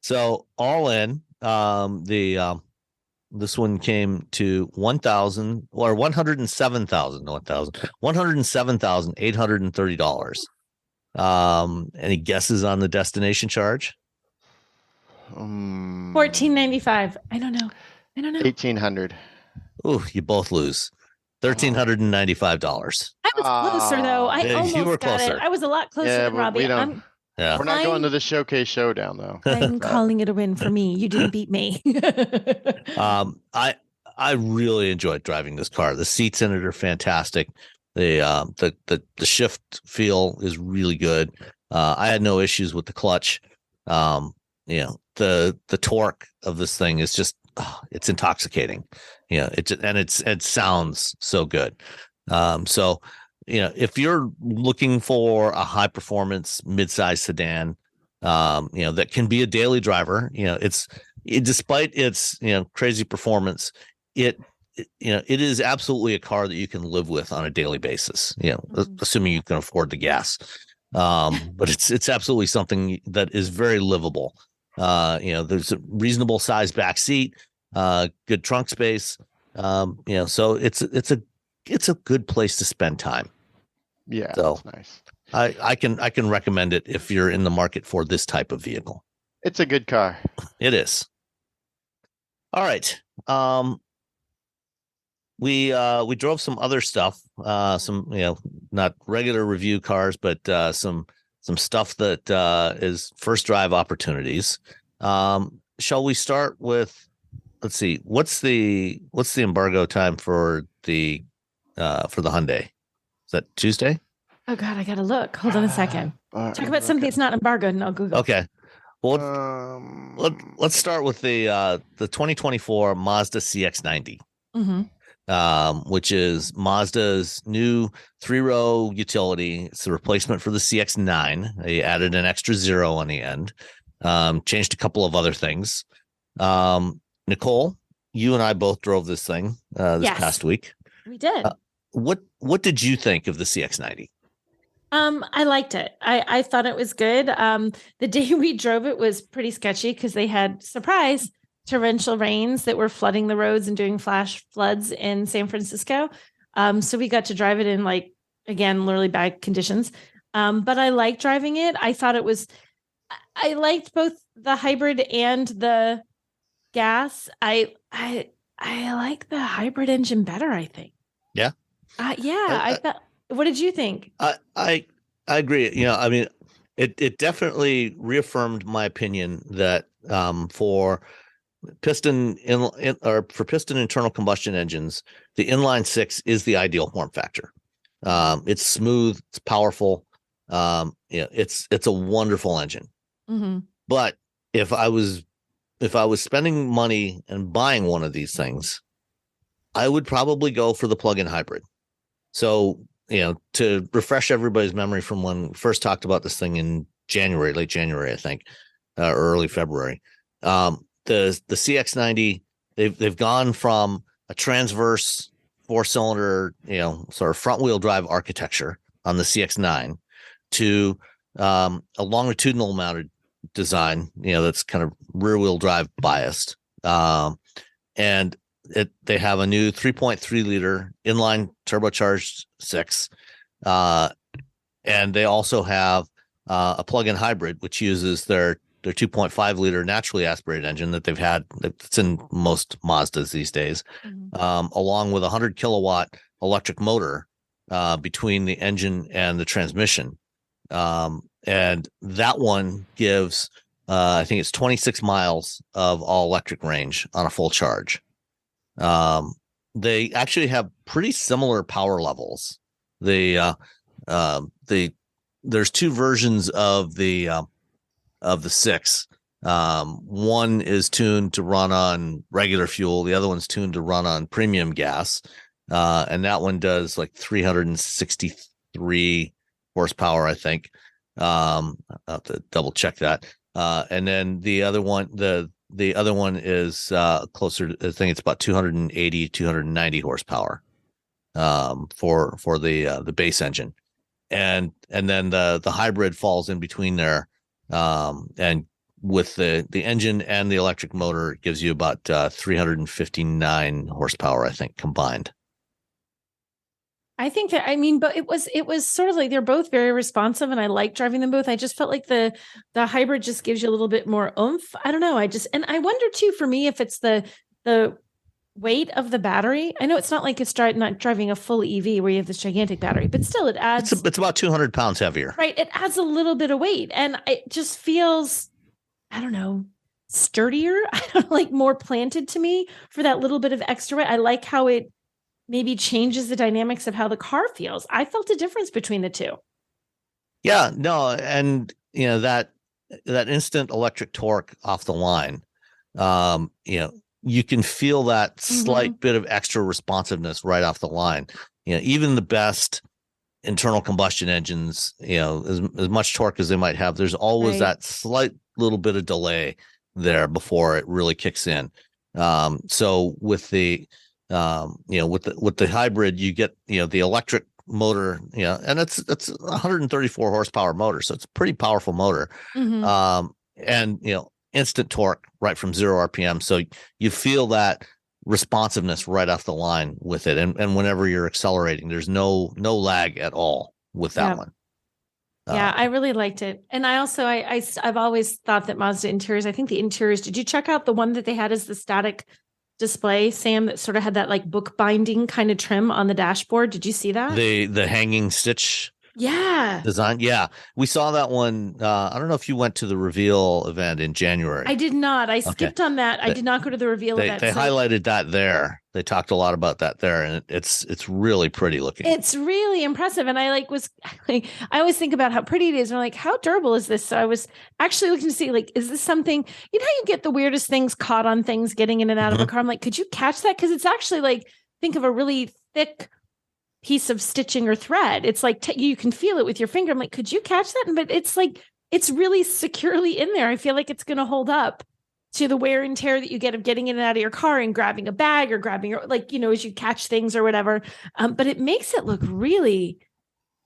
So all in, this one came to $107,830. Any guesses on the destination charge? $1,495. I don't know. $1,800. Oh, you both lose. $1,395. I was closer though. I almost you were got closer. it. I was a lot closer than Robbie. We're not going to the showcase showdown though. I'm calling it a win for me. You didn't beat me. I really enjoyed driving this car. The seats in it are fantastic. The shift feel is really good. I had no issues with the clutch. The torque of this thing is just it's intoxicating. It sounds so good. So if you're looking for a high performance midsize sedan, that can be a daily driver, despite its crazy performance, it is absolutely a car that you can live with on a daily basis, assuming you can afford the gas. But it's absolutely something that is very livable. There's a reasonable size back seat, good trunk space. So it's a good place to spend time. Yeah. So nice. I can recommend it if you're in the market for this type of vehicle. It's a good car. It is. All right. We drove some other stuff, some not regular review cars, but some stuff that is first drive opportunities. Shall we start with? Let's see. What's the embargo time for the Hyundai? Is that Tuesday? Oh God, I gotta look. Hold on a second. Talk about something that's not embargoed, and I'll Google. Okay. Well, let's start with the 2024 Mazda CX-90. Mm-hmm. Which is Mazda's new 3-row utility. It's the replacement for the CX-9. They added an extra 0 on the end, changed a couple of other things. Nicole, you and I both drove this thing this past week. We did. What did you think of the CX-90? I liked it. I thought it was good. The day we drove it was pretty sketchy because they had torrential rains that were flooding the roads and doing flash floods in San Francisco. So we got to drive it in again, literally bad conditions. But I like driving it. I liked both the hybrid and the gas. I like the hybrid engine better, I think. Yeah. I thought, what did you think? I agree. I mean, it definitely reaffirmed my opinion that for piston internal combustion engines, the inline six is the ideal form factor. It's smooth, it's powerful. It's a wonderful engine. Mm-hmm. But if I was spending money and buying one of these things, I would probably go for the plug-in hybrid. So, to refresh everybody's memory from when we first talked about this thing in late January, I think, or early February, the CX-90, they've gone from a transverse 4-cylinder, sort of front-wheel drive architecture on the CX-9 to a longitudinal mounted design, that's kind of rear-wheel drive biased, and they have a new 3.3 liter inline turbocharged 6, and they also have a plug-in hybrid which uses their 2.5 liter naturally aspirated engine that they've had, that's in most Mazdas these days, along with a 100 kilowatt electric motor between the engine and the transmission, and that one gives I think it's 26 miles of all electric range on a full charge. They actually have pretty similar power levels. There's two versions of the 6. One is tuned to run on regular fuel. The other one's tuned to run on premium gas. And that one does like 363 horsepower, I think. I'll have to double check that. And then the other one is closer to, I think it's about 280, 290 horsepower for the base engine. And then the hybrid falls in between there. And with the engine and the electric motor, it gives you about 359 horsepower, I think, combined. I think that, but it was sort of like they're both very responsive and I like driving them both. I just felt like the hybrid just gives you a little bit more oomph. I don't know. And I wonder too, for me, if it's the weight of the battery. I know it's not like it's not driving a full EV where you have this gigantic battery, but still it adds. It's about 200 pounds heavier. Right. It adds a little bit of weight and it just feels, I don't know, sturdier. I don't know, like more planted to me for that little bit of extra weight. I like how it maybe changes the dynamics of how the car feels. I felt a difference between the two. Yeah, no. And that instant electric torque off the line, you can feel that slight bit of extra responsiveness right off the line. Even the best internal combustion engines, as much torque as they might have, there's always that slight little bit of delay there before it really kicks in. So with the with the hybrid, you get the electric motor, and it's 134 horsepower motor, so it's a pretty powerful motor. And instant torque right from 0 RPM, so you feel that responsiveness right off the line with it, and whenever you're accelerating, there's no lag at all with that one. Yeah, I really liked it. And I also, I've always thought that Mazda interiors, I think the interiors, did you check out the one that they had as the static display, Sam, that sort of had that like book binding kind of trim on the dashboard? Did you see that? The hanging stitch design? Yeah. We saw that one. I don't know if you went to the reveal event in January. I did not. I skipped on that. I did not go to the reveal event. They highlighted that there. They talked a lot about that there, and it's really pretty looking. It's really impressive. And I I always think about how pretty it is. And I'm like, how durable is this? So I was actually looking to see, like, is this something, how you get the weirdest things caught on things getting in and out of a car? I'm like, could you catch that? Because it's actually like, think of a really thick piece of stitching or thread. It's like you can feel it with your finger. I'm like, could you catch that? But it's like, it's really securely in there. I feel like it's going to hold up to the wear and tear that you get of getting in and out of your car and grabbing a bag or grabbing your, as you catch things or whatever. But it makes it look really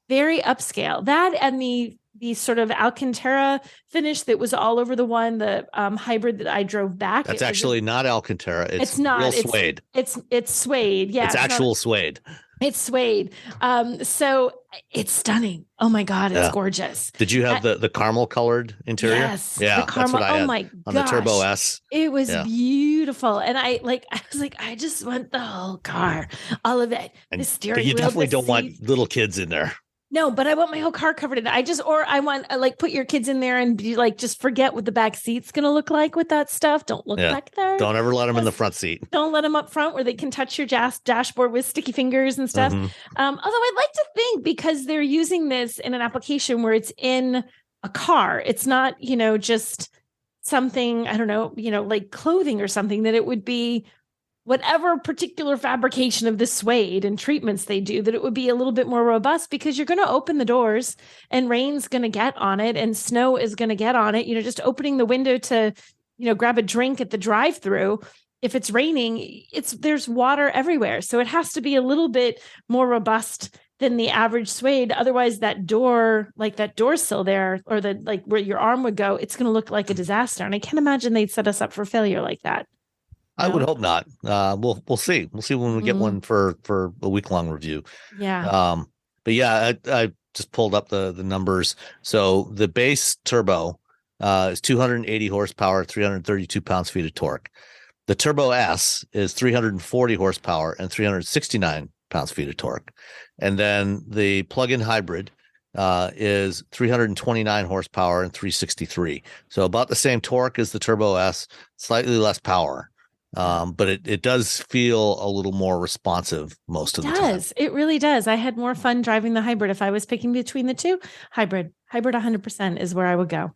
very upscale. That and the sort of Alcantara finish that was all over the hybrid that I drove back. That's actually not Alcantara. It's not real suede. It's suede. Yeah. It's actual suede. It's suede. So it's stunning. Oh my God, it's gorgeous. Did you have the caramel colored interior? Yes. Yeah, the caramel. that's what I had my on gosh. the Turbo S. It was beautiful. And I was like, I just want the whole car, all of it. And the steering you wheel, definitely the don't want seats. little kids in there. No, but I want my whole car covered in it. Or I want put your kids in there and be like, just forget what the back seat's going to look like with that stuff. Don't look back there. Don't ever let them in the front seat. Don't let them up front where they can touch your dashboard with sticky fingers and stuff. Mm-hmm. Although I'd like to think, because they're using this in an application where it's in a car, it's not, just something, I don't know, like clothing or something, that it would be whatever particular fabrication of the suede and treatments they do, that it would be a little bit more robust, because you're going to open the doors and rain's going to get on it and snow is going to get on it. Just opening the window to, grab a drink at the drive-through. If it's raining, there's water everywhere. So it has to be a little bit more robust than the average suede. Otherwise that door sill there, or where your arm would go, it's going to look like a disaster. And I can't imagine they'd set us up for failure like that. I would hope not. We'll see. We'll see when we get one for a week-long review. Yeah. But yeah, I just pulled up the numbers. So the base turbo is 280 horsepower, 332 pounds-feet of torque. The Turbo S is 340 horsepower and 369 pounds-feet of torque. And then the plug-in hybrid is 329 horsepower and 363. So about the same torque as the Turbo S, slightly less power. But it does feel a little more responsive most of the time. It really does. I had more fun driving the hybrid. If I was picking between the two, hybrid 100% is where I would go.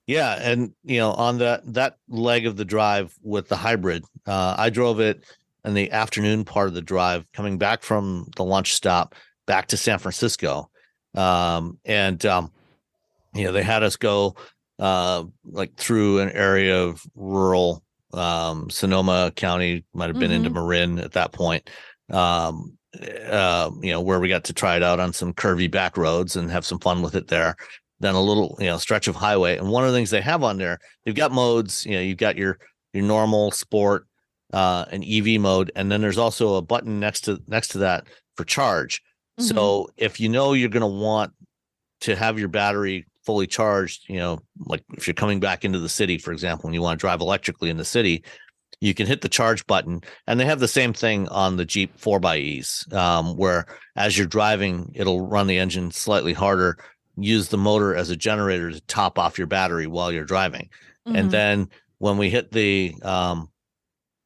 Yeah. And, on that leg of the drive with the hybrid, I drove it in the afternoon part of the drive, coming back from the lunch stop back to San Francisco. They had us go through an area of rural Sonoma County, might have been into Marin at that point, where we got to try it out on some curvy back roads and have some fun with it there. Then a little, stretch of highway. And one of the things they have on there, they've got modes, you've got your normal, sport, and EV mode. And then there's also a button next to that for charge. Mm-hmm. So if you're going to want to have your battery fully charged, like if you're coming back into the city, for example, and you want to drive electrically in the city, you can hit the charge button. And they have the same thing on the Jeep 4xEs, where as you're driving, it'll run the engine slightly harder, use the motor as a generator to top off your battery while you're driving. Mm-hmm. And then when we hit the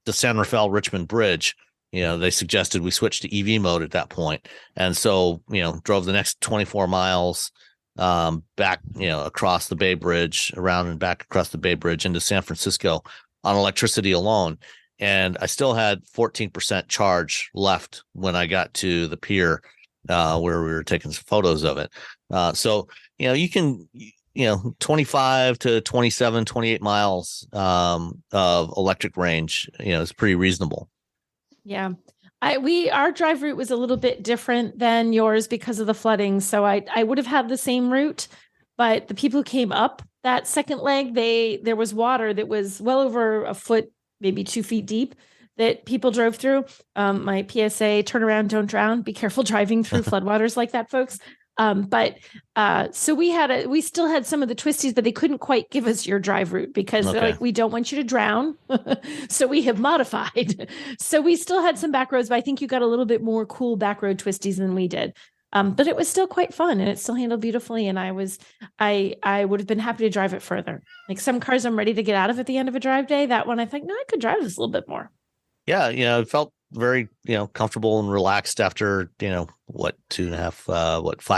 San Rafael Richmond Bridge, they suggested we switch to EV mode at that point. And so, drove the next 24 miles back, across the Bay Bridge, around and back across the Bay Bridge into San Francisco on electricity alone. And I still had 14% charge left when I got to the pier, where we were taking some photos of it. So, you can, 25 to 27, 28 miles of electric range, is pretty reasonable. Yeah. Our drive route was a little bit different than yours because of the flooding. So I would have had the same route, but the people who came up that second leg, there was water that was well over a foot, maybe 2 feet deep, that people drove through. My PSA, turn around, don't drown. Be careful driving through floodwaters like that, folks. So we still had some of the twisties, but they couldn't quite give us your drive route because they're like, we don't want you to drown. So we have modified. So we still had some back roads, but I think you got a little bit more cool back road twisties than we did. But it was still quite fun and it still handled beautifully. And I would have been happy to drive it further. Like some cars I'm ready to get out of at the end of a drive day. That one, I think, no, I could drive this a little bit more. Yeah. It felt very, comfortable and relaxed after, 5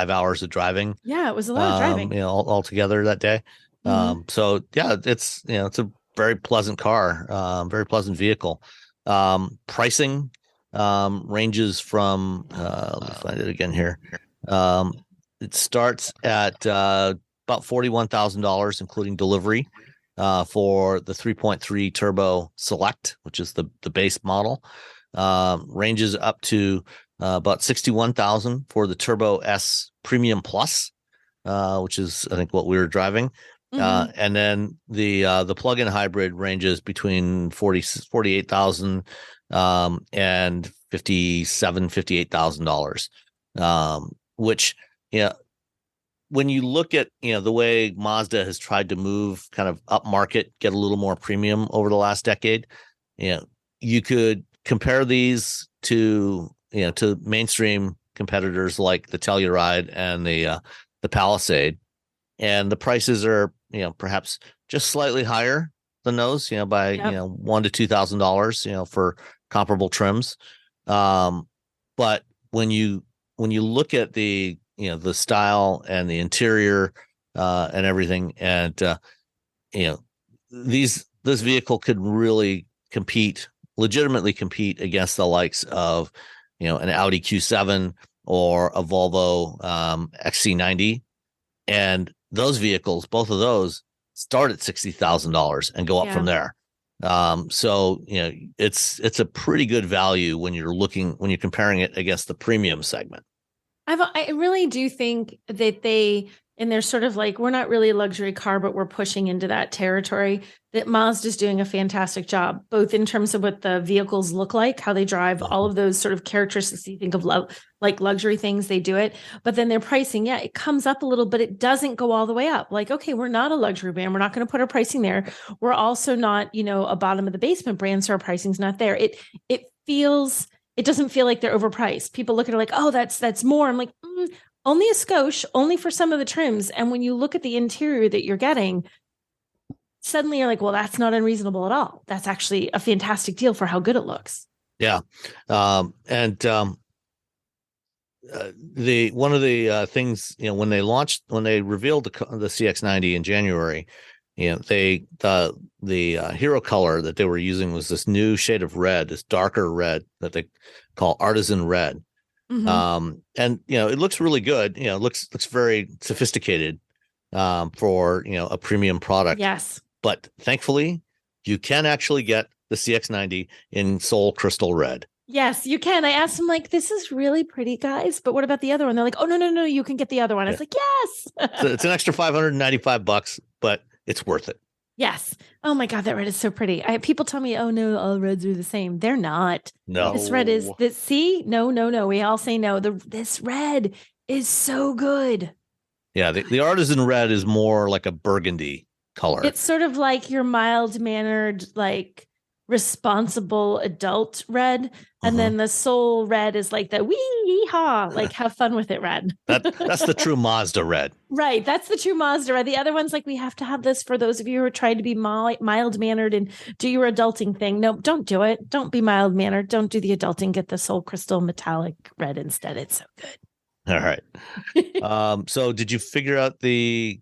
hours of driving. Yeah, it was a lot of driving. All together that day. Mm-hmm. So yeah, it's, it's a very pleasant car, very pleasant vehicle. Pricing ranges from, let me find it again here. It starts at about $41,000, including delivery. For the 3.3 Turbo Select, which is the base model, ranges up to about $61,000 for the Turbo S Premium Plus, which is I think what we were driving, and then the plug-in hybrid ranges between $48,000 and $58,000, which, when you look at, the way Mazda has tried to move kind of up market, get a little more premium over the last decade, you could compare these to mainstream competitors like the Telluride and the Palisade, and the prices are, perhaps just slightly higher than those, by, $1,000 to $2,000, for comparable trims. But when you look at the style and the interior, and everything, and this vehicle could really legitimately compete against the likes of, an Audi Q7 or a Volvo XC90, and those vehicles, both of those, start at $60,000 and go up from there. So it's a pretty good value when you're comparing it against the premium segment. I really do think that and they're sort of like, we're not really a luxury car, but we're pushing into that territory, that Mazda's doing a fantastic job, both in terms of what the vehicles look like, how they drive, all of those sort of characteristics you think of like luxury things, they do it. But then their pricing, it comes up a little, but it doesn't go all the way up. Like, okay, we're not a luxury brand. We're not going to put our pricing there. We're also not, a bottom of the basement brand, so our pricing's not there. It doesn't feel like they're overpriced. People look at it like, oh, that's more. I'm like, only a skosh, only for some of the trims. And when you look at the interior that you're getting, suddenly you're like, well, that's not unreasonable at all. That's actually a fantastic deal for how good it looks. Yeah. One of the things, when they revealed the CX-90 in January, the hero color that they were using was this new shade of red, this darker red that they call artisan red. Mm-hmm. And it looks really good. It looks very sophisticated for a premium product. Yes. But thankfully, you can actually get the CX-90 in Soul Crystal Red. Yes, you can. I asked them, like, this is really pretty, guys, but what about the other one? They're like, oh, no, you can get the other one. I was like, yes. So it's an extra $595, but it's worth it. Yes. Oh my God, that red is so pretty. People tell me, oh no, all reds are the same. They're not. No. This red is see? No. We all say no. This red is so good. Yeah, the artisan red is more like a burgundy color. It's sort of like your mild-mannered, like responsible adult red. And then the soul red is like the wee-haw, like have fun with it red. That's the true Mazda red. Right. That's the true Mazda red. The other one's like, we have to have this for those of you who are trying to be mild-mannered and do your adulting thing. No, don't do it. Don't be mild-mannered. Don't do the adulting. Get the soul crystal metallic red instead. It's so good. All right. So did you figure out the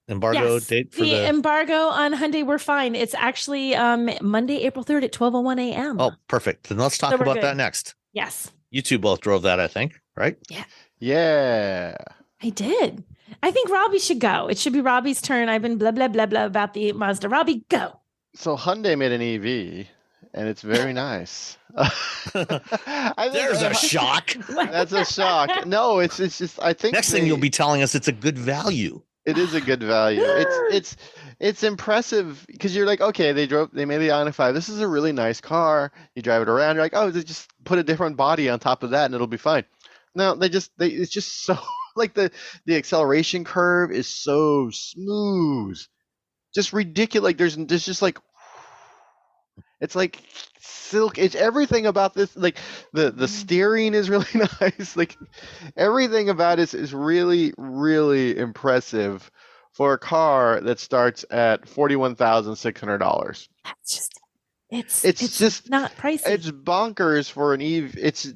embargo date for the embargo on Hyundai? We're fine. It's actually Monday, April 3rd at 12:01 a.m. Oh, perfect. Then let's talk about that next. Yes. You two both drove that, I think, right? Yeah. I did. I think Robbie should go. It should be Robbie's turn. I've been blah, blah, blah, blah about the Mazda. Robbie, go. So Hyundai made an EV, and it's very nice. There's a shock. That's a shock. No, it's just, I think next thing you'll be telling us it's a good value. It is a good value. It's impressive because you're like, okay, they made the Ioniq 5. This is a really nice car. You drive it around, you're like, oh, they just put a different body on top of that and it'll be fine. No, it's just so like the acceleration curve is so smooth, just ridiculous. Like there's just like, it's like silk. It's everything about this. Like the steering is really nice. Like everything about it is really, really impressive for a car that starts at $41,600. It's just not pricey. It's bonkers for an EV. It's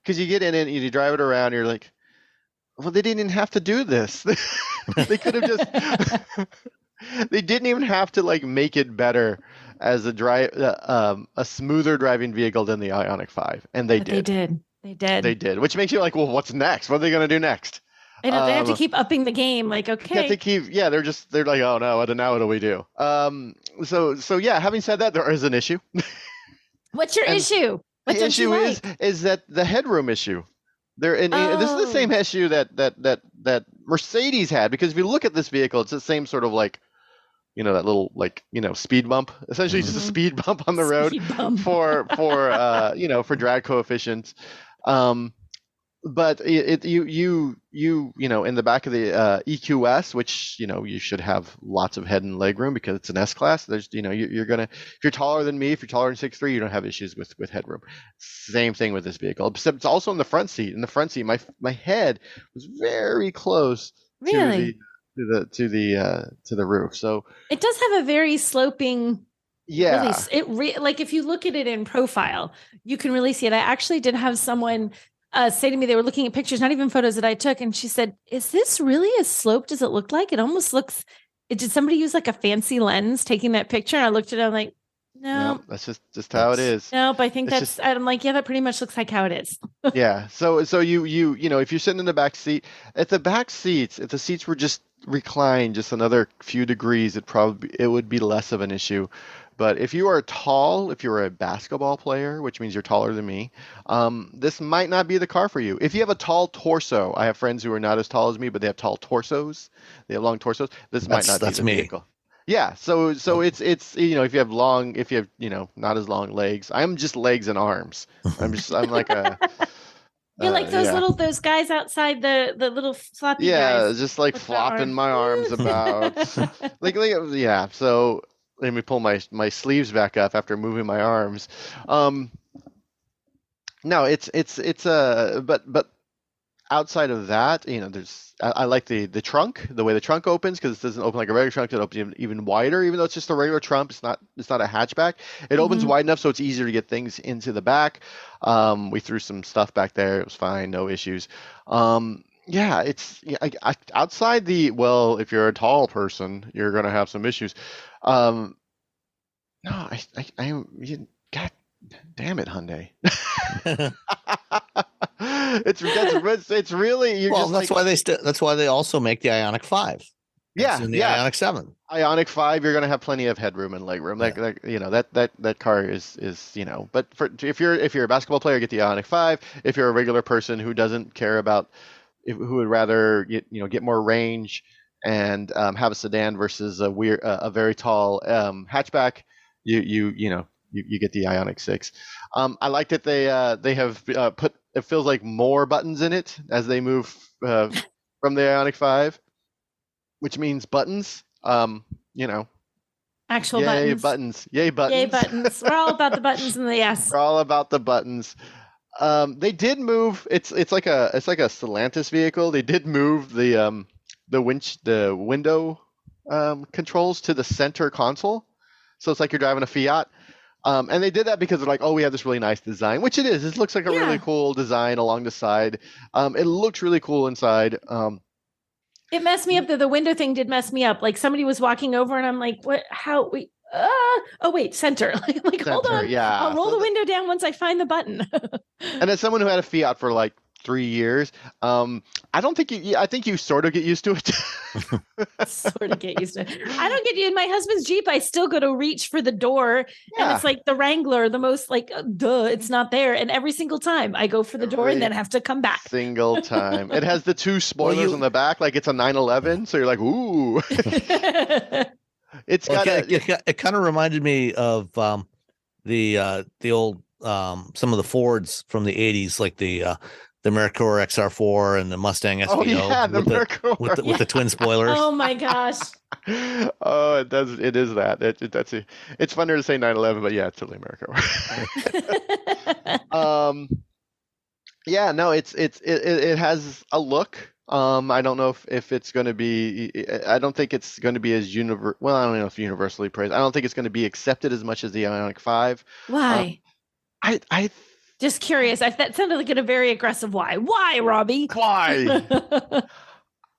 because you get in it and you drive it around. You're like, well, they didn't even have to do this. They could have just. They didn't even have to like make it better as a smoother driving vehicle than the Ioniq 5, and they did. They did, which makes you like, well, what's next? What are they going to do next? I know they have to keep upping the game. Like, okay, they have to keep. Yeah, they're like, oh no, now what do we do? So yeah. Having said that, there is an issue. What's your issue? What the issue is that the headroom issue. This is the same issue that Mercedes had, because if you look at this vehicle, it's the same sort of like that little speed bump, essentially just a speed bump on the road for drag coefficients. But you in the back of the EQS, which you should have lots of head and leg room because it's an S class. There's you're gonna, if you're taller than me, if you're taller than 6'3", you don't have issues with headroom. Same thing with this vehicle, except it's also in the front seat. In the front seat, my head was very close to the roof. So it does have a very sloping. Yeah. Like if you look at it in profile, you can really see it. I actually did have someone say to me, they were looking at pictures, not even photos that I took. And she said, is this really as sloped as it looked like? It almost looks, did somebody use like a fancy lens taking that picture? And I looked at it, I'm like, no, that's just how it is. Nope. I think I'm like, yeah, that pretty much looks like how it is. Yeah. So you if you're sitting in the back seat, if the seats were just reclined just another few degrees, it would be less of an issue. But if you are tall, if you're a basketball player, which means you're taller than me, this might not be the car for you. If you have a tall torso, I have friends who are not as tall as me, but they have tall torsos. They have long torsos. This might not be the vehicle. Yeah. So it's if you have not as long legs. I'm just legs and arms. I'm like a. You're like those guys outside the little floppy guys. Yeah, just like flopping my arms about. Yeah. So. Let me pull my sleeves back up after moving my arms. No, but outside of that, I like the trunk, the way the trunk opens, because it doesn't open like a regular trunk. It opens even wider, even though it's just a regular trunk. It's not a hatchback. It opens wide enough so it's easier to get things into the back. We threw some stuff back there. It was fine, no issues. Yeah, it's outside if you're a tall person, you're going to have some issues. No, God damn it, Hyundai. it's really that's why they also make the Ioniq 5. Yeah, the Ioniq 7. Ioniq 5, you're going to have plenty of headroom and legroom. That car is. But if you're a basketball player, get the Ioniq 5. If you're a regular person who doesn't care about, who would rather get more range and have a sedan versus a very tall hatchback, you get the Ioniq 6. I like that they have put, it feels like, more buttons in it as they move from the Ioniq 5, which means buttons. Actual buttons. Yay buttons. Yay buttons. We're all about the buttons and the yes. We're all about the buttons. They did move. It's like a Stellantis vehicle. They did move the window controls to the center console, so it's like you're driving a Fiat. And they did that because they're like, oh, we have this really nice design, which it is. It looks like a really cool design along the side. It looks really cool inside. It messed me up, though. The window thing did mess me up. Like somebody was walking over and I'm like, what, how, wait, center. Like center, hold on. Yeah. I'll roll the window down once I find the button. And as someone who had a Fiat for like 3 years, I think you sort of get used to it. Sort of get used to it. I don't get you. In my husband's Jeep, I still go to reach for the door, and it's like the Wrangler, the most like, it's not there. And every single time I go for the door and then have to come back. Single time. It has the two spoilers on the back, like it's a 911. So you're like, ooh. It's it kind of reminded me of the old some of the Fords from the 80s, like the Merkur XR4 and the Mustang SVO. Oh, yeah, the Merkur. With the twin spoilers. Oh my gosh. Oh, it does. It is that. It's funner to say 911, but yeah, it's totally Merkur. Yeah, no, it has a look. I don't know if it's going to be. I don't think it's going to be as well, I don't know if universally praised. I don't think it's going to be accepted as much as the Ioniq 5. Why? I just curious. That sounded like a very aggressive why. Why, Robbie? Why?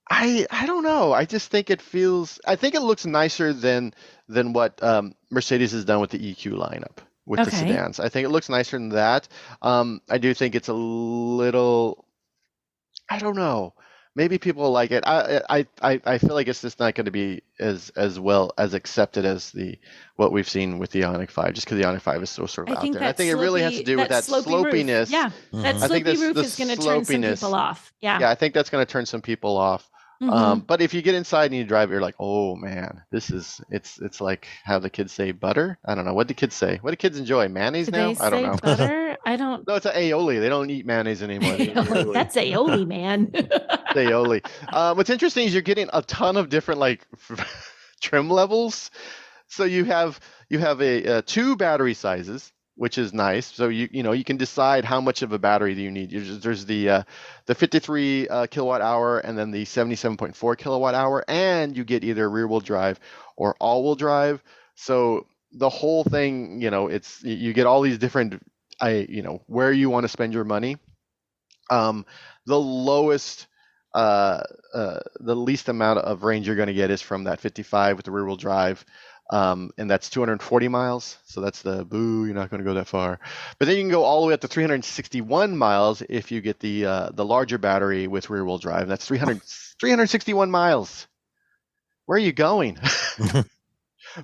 I don't know. I just think it feels. I think it looks nicer than what Mercedes has done with the EQ lineup with the sedans. I think it looks nicer than that. I do think it's a little. I don't know. Maybe people like it. I feel like it's just not going to be as well as accepted as what we've seen with the Ioniq 5, just because the Ioniq 5 is so sort of out there. I think it really has to do with that slopiness. Roof. Yeah, that slopey roof is going to turn some people off. Yeah, I think that's going to turn some people off. But if you get inside and you drive, you're like, oh man, it's like how the kids say butter. I don't know. What do kids say? What do kids enjoy? Mayonnaise Do now? they I don't say know. butter? I don't. No, it's an aioli. They don't eat mayonnaise anymore. They eat aioli. That's aioli, man. Aioli. What's interesting is you're getting a ton of different like trim levels. So you have a two battery sizes, which is nice. So you can decide how much of a battery do you need. There's the 53 kilowatt hour and then the 77.4 kilowatt hour, and you get either rear wheel drive or all wheel drive. So the whole thing, it's you get all these different, where you want to spend your money. The lowest, the least amount of range you're going to get is from that 55 with the rear wheel drive. And that's 240 miles. So that's you're not going to go that far. But then you can go all the way up to 361 miles if you get the larger battery with rear wheel drive. That's 361 miles. Where are you going?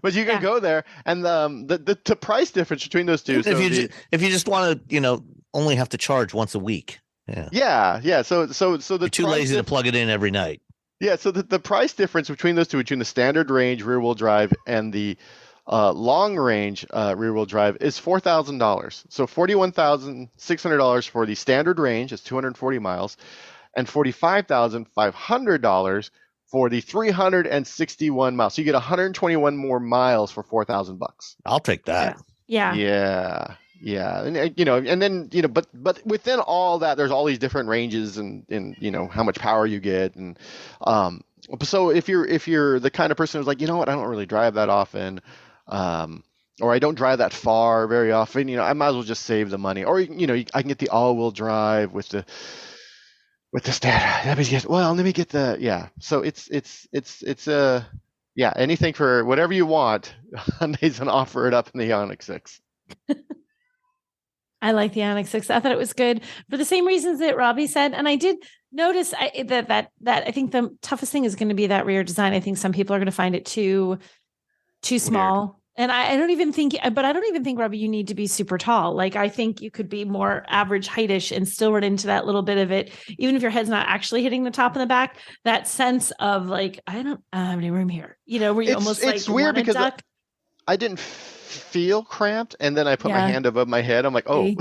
But you can go there, and the price difference between those two. If you just want to, only have to charge once a week. Yeah. So you're too lazy to plug it in every night. Yeah, so the price difference between those two, between the standard range rear-wheel drive and the long-range rear-wheel drive, is $4,000. So $41,600 for the standard range, is 240 miles, and $45,500 for the 361 miles. So you get 121 more miles for $4,000. I'll take that. Yeah. And and then but within all that, there's all these different ranges and how much power you get, and so if you're the kind of person who's like, I don't really drive that often, or I don't drive that far very often, I might as well just save the money, or I can get the all-wheel drive with the standard. Let me get the So it's anything for whatever you want. Hyundai's gonna offer it up in the Ioniq 6. I like the Ioniq 6. I thought it was good for the same reasons that Robbie said. And I did notice that I think the toughest thing is going to be that rear design. I think some people are going to find it too small. Weird. And I don't even think, Robbie, you need to be super tall. Like, I think you could be more average heightish and still run into that little bit of it. Even if your head's not actually hitting the top and the back, that sense of like, I don't have any room here, where you it's weird because I didn't feel cramped, and then I put my hand above my head. I'm like, oh.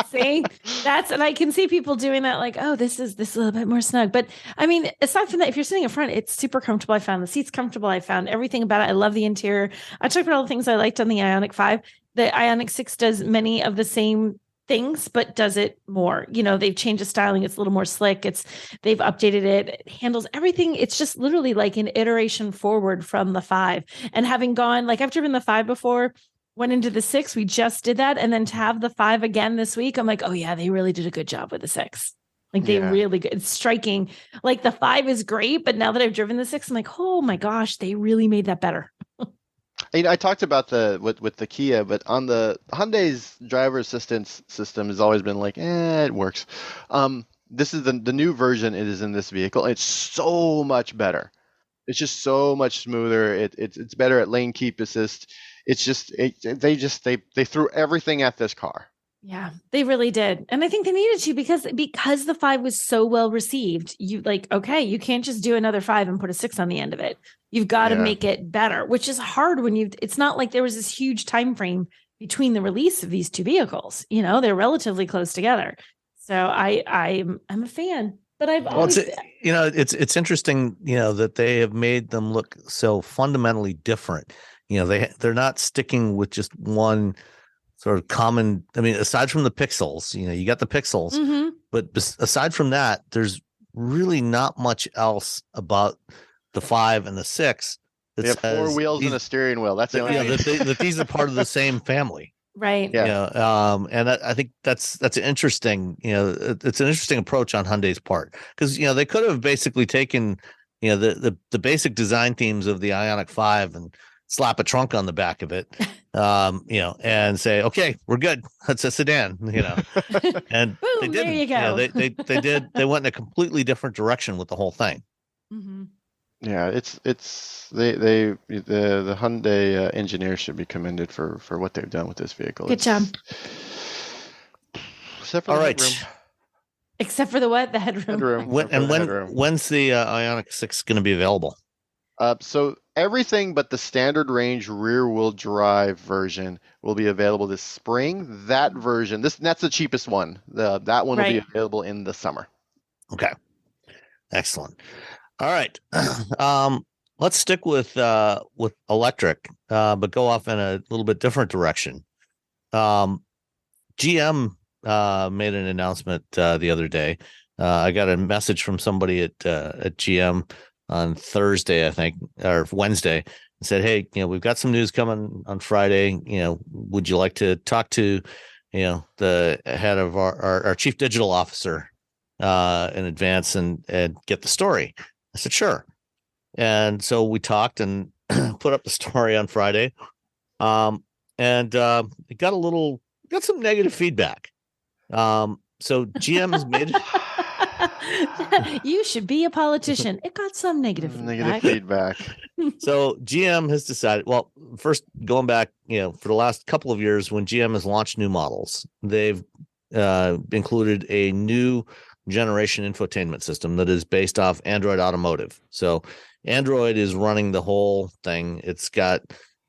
See, and I can see people doing that, like, oh, this is a little bit more snug. But I mean, aside from that, if you're sitting in front, it's super comfortable. I found the seats comfortable. I found everything about it. I love the interior. I talked about all the things I liked on the Ioniq 5. The Ioniq 6 does many of the same things, but does it more. They've changed the styling. It's a little more slick. They've updated it. It handles everything. It's just literally like an iteration forward from the 5. And having gone, like, I've driven the 5 before, went into the 6. We just did that. And then to have the 5 again this week, I'm like, oh yeah, they really did a good job with the 6. Like, they really good. It's striking. Like, the 5 is great, but now that I've driven the 6, I'm like, oh my gosh, they really made that better. I talked about with the Kia, but on the Hyundai's driver assistance system has always been like, it works. This is the new version. It is in this vehicle. It's so much better. It's just so much smoother. It's better at lane keep assist. It's just they threw everything at this car. Yeah, they really did. And I think they needed to because the 5 was so well received. You you can't just do another 5 and put a 6 on the end of it. You've got to make it better, which is hard it's not like there was this huge time frame between the release of these two vehicles. They're relatively close together. So I'm a fan, but it's interesting, that they have made them look so fundamentally different. They're not sticking with just one sort of common. I mean, aside from the pixels, you got the pixels, but aside from that, there's really not much else about the 5 and the 6. They have 4 wheels and a steering wheel. That's the only thing. That these are part of the same family. Right. Yeah. And I think that's an interesting, it's an interesting approach on Hyundai's part, because, they could have basically taken, the basic design themes of the Ioniq 5 and slap a trunk on the back of it, and say, okay, we're good. That's a sedan, and boom, they didn't. There you go. They went in a completely different direction with the whole thing. Mm-hmm. Yeah, the Hyundai engineers should be commended for what they've done with this vehicle. Good job. Except for all the right. headroom. Except for the what? The headroom. When's the Ioniq 6 going to be available? So everything but the standard range rear-wheel drive version will be available this spring. That version, that's the cheapest one. That one will be available in the summer. Okay, excellent. All right, let's stick with electric, but go off in a little bit different direction. GM made an announcement the other day. I got a message from somebody at GM on Thursday, I think, or Wednesday, and said, "Hey, we've got some news coming on Friday. Would you like to talk to, the head of our chief digital officer in advance and get the story?" I said, "Sure." And so we talked and put up the story on Friday, and it got some negative feedback. So GM has made it. You should be a politician. It got some negative feedback. So GM has decided, well, first going back, for the last couple of years when GM has launched new models, they've included a new generation infotainment system that is based off Android Automotive. So Android is running the whole thing. It's got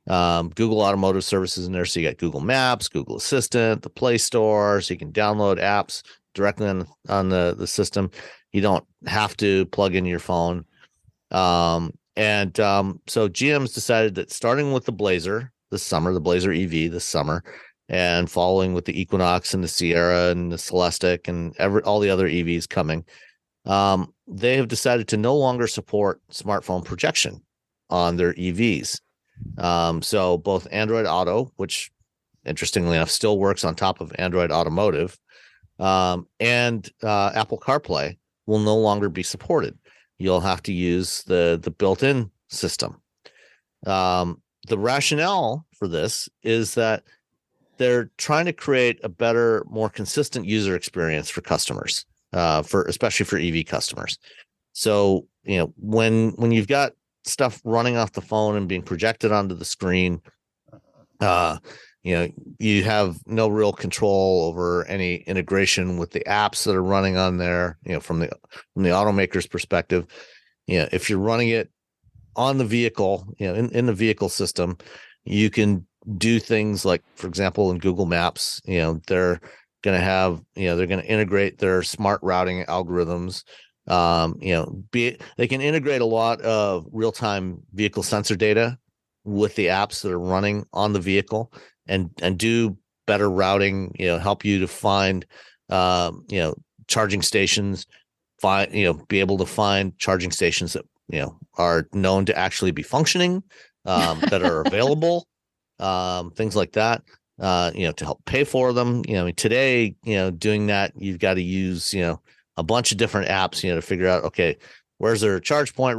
Google Automotive Services in there. So you got Google Maps, Google Assistant, the Play Store, so you can download apps directly on the system. You don't have to plug in your phone. So GM's decided that starting with the Blazer this summer, the Blazer EV this summer, and following with the Equinox and the Sierra and the Celestiq and all the other EVs coming, they have decided to no longer support smartphone projection on their EVs. So both Android Auto, which interestingly enough still works on top of Android Automotive, and Apple CarPlay will no longer be supported. You'll have to use the built-in system. The rationale for this is that they're trying to create a better, more consistent user experience for customers, especially for EV customers. So, when you've got stuff running off the phone and being projected onto the screen, you have no real control over any integration with the apps that are running on there, from the automaker's perspective. If you're running it on the vehicle, in the vehicle system, you can do things like, for example, in Google Maps, they're going to integrate their smart routing algorithms. They can integrate a lot of real-time vehicle sensor data with the apps that are running on the vehicle and do better routing, help you to find, charging stations, be able to find charging stations that, are known to actually be functioning, that are available, things like that, to help pay for them. Today, doing that, you've got to use, a bunch of different apps, to figure out, okay, where's their charge point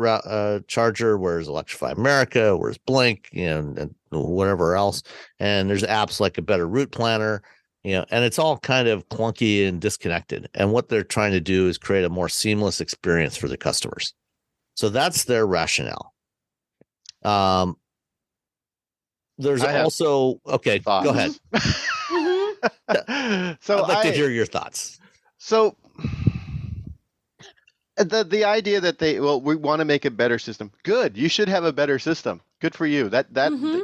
charger? Where's Electrify America? Where's Blink? And whatever else. And there's apps like a Better Route Planner, and it's all kind of clunky and disconnected. And what they're trying to do is create a more seamless experience for the customers. So that's their rationale. There's also, okay, thoughts. Go ahead. So I'd like to hear your thoughts. So the idea that we want to make a better system. Good. You should have a better system. Good for you.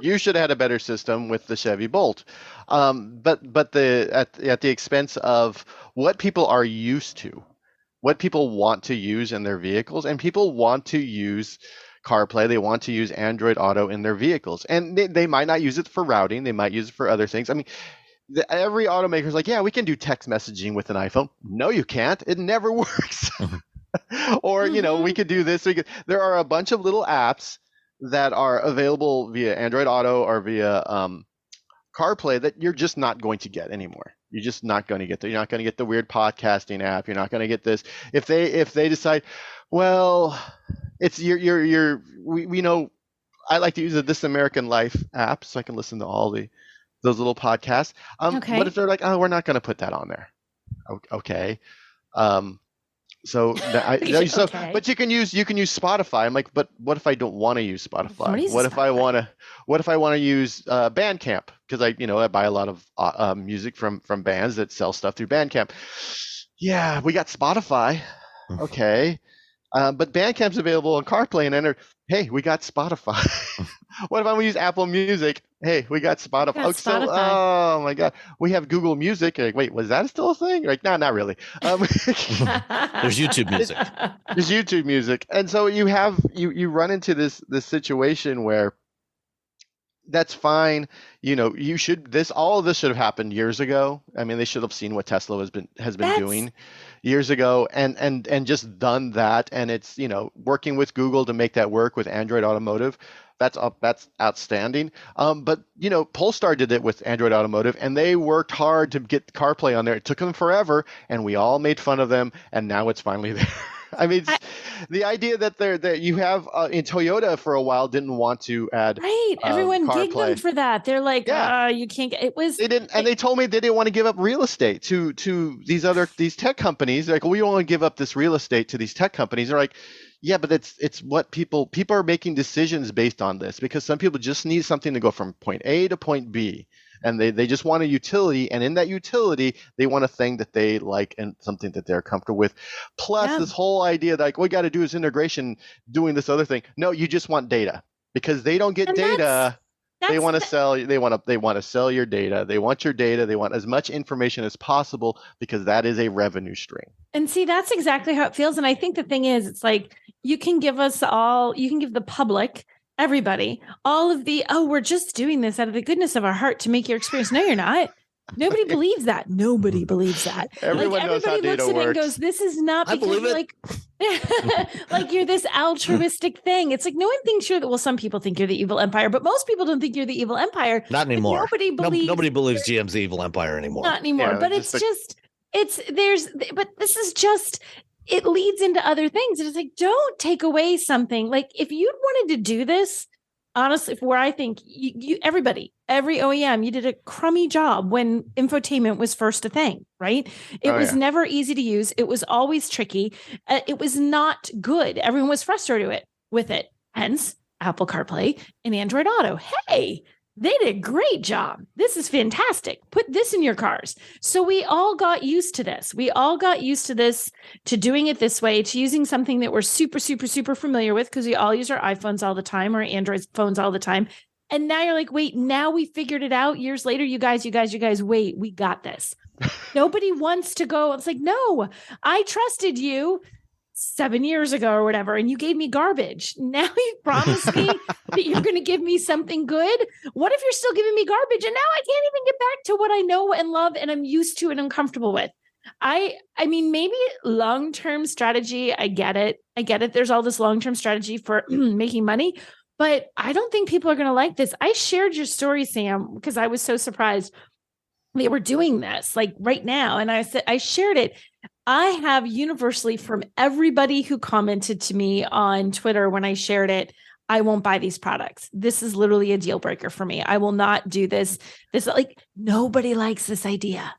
You should have had a better system with the Chevy Bolt. But at the expense of what people are used to, what people want to use in their vehicles, and people want to use CarPlay. They want to use Android Auto in their vehicles, and they might not use it for routing. They might use it for other things. I mean, every automaker is like, yeah, we can do text messaging with an iPhone. No, you can't. It never works. Or, we could do this. There are a bunch of little apps that are available via Android Auto or via CarPlay that you're just not going to get anymore. You're just not going to get that. You're not going to get the weird podcasting app. You're not going to get this. If they decide, well, it's we know I like to use the This American Life app so I can listen to all those little podcasts. Okay. What if they're like, oh, we're not going to put that on there? Okay. Okay. But you can use Spotify. I'm like, but what if I don't want to use Spotify? What if I want to use Bandcamp? Because I buy a lot of music from bands that sell stuff through Bandcamp. Yeah, we got Spotify. Okay. But Bandcamp's available on Carplay and enter, hey, we got Spotify. What if we use Apple Music? Hey, we got Spotify. Oh my God. We have Google Music. Like, wait, was that still a thing? Like, no, not really. There's YouTube Music. There's YouTube Music. And so you run into this situation where that's fine. All of this should have happened years ago. I mean, they should have seen what Tesla has been doing years ago and just done that. And it's, working with Google to make that work with Android Automotive. That's outstanding. But Polestar did it with Android Automotive, and they worked hard to get CarPlay on there. It took them forever, and we all made fun of them, and now it's finally there. I mean, the idea that you have in Toyota for a while didn't want to add everyone CarPlay. gigged them for that. They're like, you can't get it. They didn't, and they told me they didn't want to give up real estate to these tech companies. They're like, we don't want to give up this real estate to these tech companies. They're like, yeah, but it's what people are making decisions based on this, because some people just need something to go from point A to point B, and they just want a utility, and in that utility they want a thing that they like and something that they're comfortable with. Plus this whole idea that like, what we got to do is integration, doing this other thing. No, you just want data, because they don't get data. They want to sell your data. They want your data. They want as much information as possible, because that is a revenue stream. And see, that's exactly how it feels. And I think the thing is, it's like, you can give the public, everybody, all of the, we're just doing this out of the goodness of our heart to make your experience. No, you're not. Nobody believes that. Nobody believes that. Everyone knows how data looks at works. it and goes, this is not I because believe you're it. like you're this altruistic thing. It's like, no one thinks you're some people think you're the evil empire, but most people don't think you're the evil empire. Not anymore. Nobody believes GM's the evil empire anymore. Not anymore. Yeah, but but this is just, it leads into other things. It's like, don't take away something. Like, if you wanted to do this, honestly, where I think every OEM, you did a crummy job when infotainment was first a thing, right? It was never easy to use. It was always tricky. It was not good. Everyone was frustrated with it. Hence, Apple CarPlay and Android Auto. Hey, they did a great job. This is fantastic. Put this in your cars. So we all got used to this. We all got used to this, to doing it this way, to using something that we're super, super, super familiar with, because we all use our iPhones all the time or Android phones all the time. And now you're like, wait, now we figured it out years later. You guys, wait, we got this. Nobody wants to go. It's like, no, I trusted you 7 years ago or whatever, and you gave me garbage. Now you promised me that you're going to give me something good. What if you're still giving me garbage? And now I can't even get back to what I know and love and I'm used to and I'm comfortable with. I mean, maybe long-term strategy. I get it. There's all this long-term strategy for making money, but I don't think people are going to like this. I shared your story, Sam, because I was so surprised they were doing this like right now. And I shared it. I have universally, from everybody who commented to me on Twitter when I shared it, I won't buy these products. This is literally a deal breaker for me. I will not do this. Like, nobody likes this idea.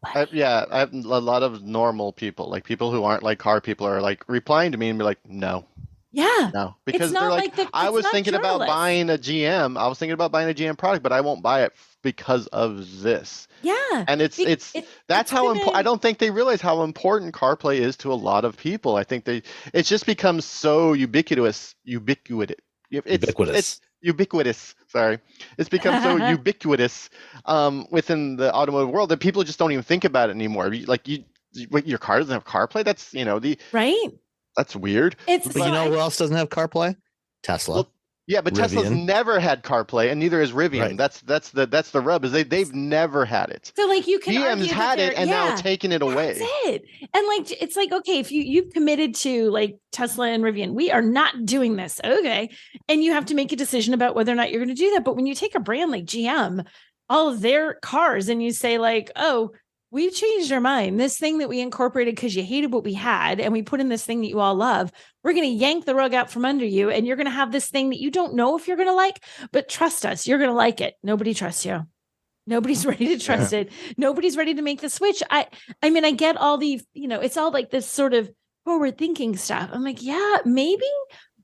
I have a lot of normal people, like people who aren't like car people, are like replying to me and be like, no. Yeah. No, because they're like I was thinking about buying a GM. I was thinking about buying a GM product, but I won't buy it because of this. Yeah. And that's how important. I don't think they realize how important CarPlay is to a lot of people. I think it's just become so ubiquitous. It's ubiquitous. Sorry. It's become so ubiquitous within the automotive world that people just don't even think about it anymore. Like, your car doesn't have CarPlay. That's, right. That's weird. But you know who else doesn't have CarPlay? Tesla. Well, yeah, but Rivian. Tesla's never had CarPlay, and neither has Rivian. Right. That's the rub, is they've never had it. So like, you can GM's had it and now taken it away. That's it. And like, it's like, okay, if you've committed to like Tesla and Rivian, we are not doing this. Okay. And you have to make a decision about whether or not you're going to do that. But when you take a brand like GM, all of their cars, and you say like, oh, we've changed our mind. This thing that we incorporated because you hated what we had, and we put in this thing that you all love, we're going to yank the rug out from under you, and you're going to have this thing that you don't know if you're going to like, but trust us, you're going to like it. Nobody trusts you. Nobody's ready to trust it. Nobody's ready to make the switch. I mean, I get all the, it's all like this sort of forward thinking stuff. I'm like, yeah, maybe,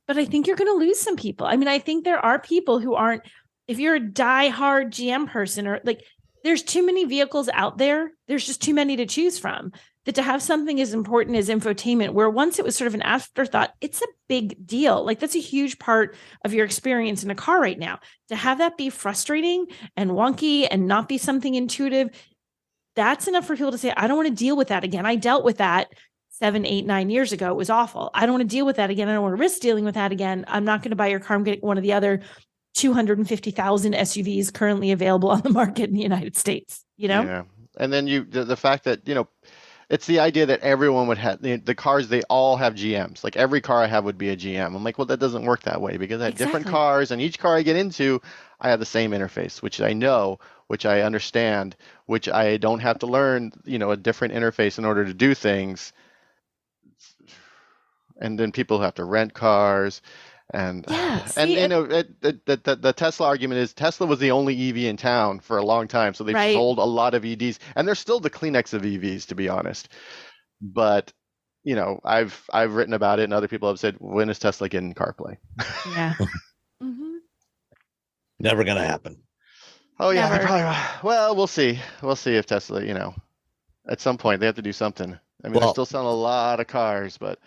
but I think you're going to lose some people. I mean, I think there are people who aren't, if you're a diehard GM person, or like, there's too many vehicles out there. There's just too many to choose from. that to have something as important as infotainment, where once it was sort of an afterthought, it's a big deal. Like that's a huge part of your experience in a car right now. To have that be frustrating and wonky and not be something intuitive, that's enough for people to say, I don't want to deal with that again. I dealt with that 7, 8, 9 years ago. It was awful. I don't want to deal with that again. I don't want to risk dealing with that again. I'm not going to buy your car. I'm getting one of the other 250,000 SUVs currently available on the market in the United States, Yeah. And then the fact that, it's the idea that everyone would have the cars, they all have GMs. Like every car I have would be a GM. I'm like, well, that doesn't work that way because I have different cars, and each car I get into, I have the same interface, which I know, which I understand, which I don't have to learn, a different interface in order to do things. And then people have to rent cars. And the Tesla argument is Tesla was the only EV in town for a long time, so they've sold a lot of EVs, and they're still the Kleenex of EVs, to be honest. But I've written about it, and other people have said, when is Tesla getting CarPlay? Yeah. Never gonna happen. Oh yeah, probably, well, we'll see. We'll see if Tesla, at some point they have to do something. I mean, they're still selling a lot of cars, but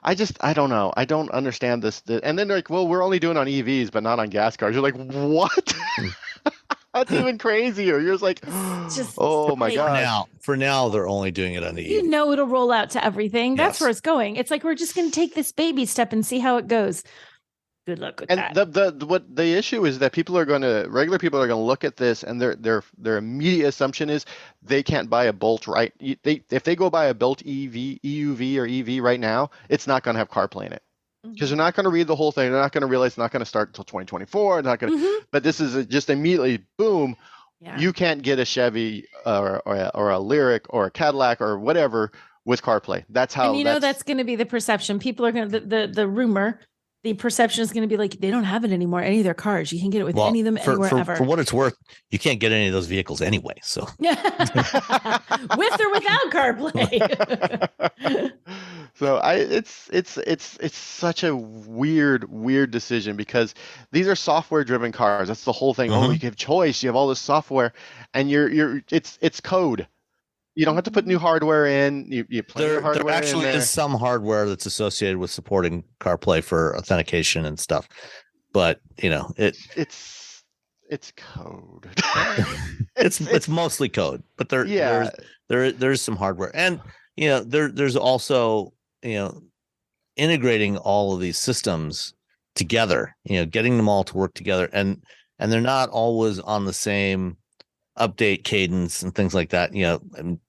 I don't know. I don't understand this. And then they're like, well, we're only doing on EVs, but not on gas cars. You're like, what? That's even crazier. You're just like, oh my God. For now, they're only doing it on the EV. It'll roll out to everything. That's where it's going. It's like, we're just going to take this baby step and see how it goes. Good luck with that. And the issue is that regular people are going to look at this, and their immediate assumption is they can't buy a Bolt, right? If they go buy a Bolt EUV or EV right now, it's not going to have CarPlay in it, because they're not going to read the whole thing. They're not going to realize it's not going to start until 2024. Not going to, but this is just immediately boom. Yeah. You can't get a Chevy or a Lyriq or a Cadillac or whatever with CarPlay. That's how. And that's going to be the perception. People are going to the rumor. The perception is going to be like, they don't have it anymore. Any of their cars, you can get it with any of them anywhere ever. For what it's worth, you can't get any of those vehicles anyway. So with or without CarPlay. So it's such a weird decision, because these are software driven cars. That's the whole thing. Oh, you have choice. You have all this software, and it's code. You don't have to put new hardware in. You put your hardware in. There actually is some hardware that's associated with supporting CarPlay for authentication and stuff, but it's code. it's mostly code, but there's some hardware, and there's also integrating all of these systems together. Getting them all to work together, and they're not always on the same update cadence and things like that. And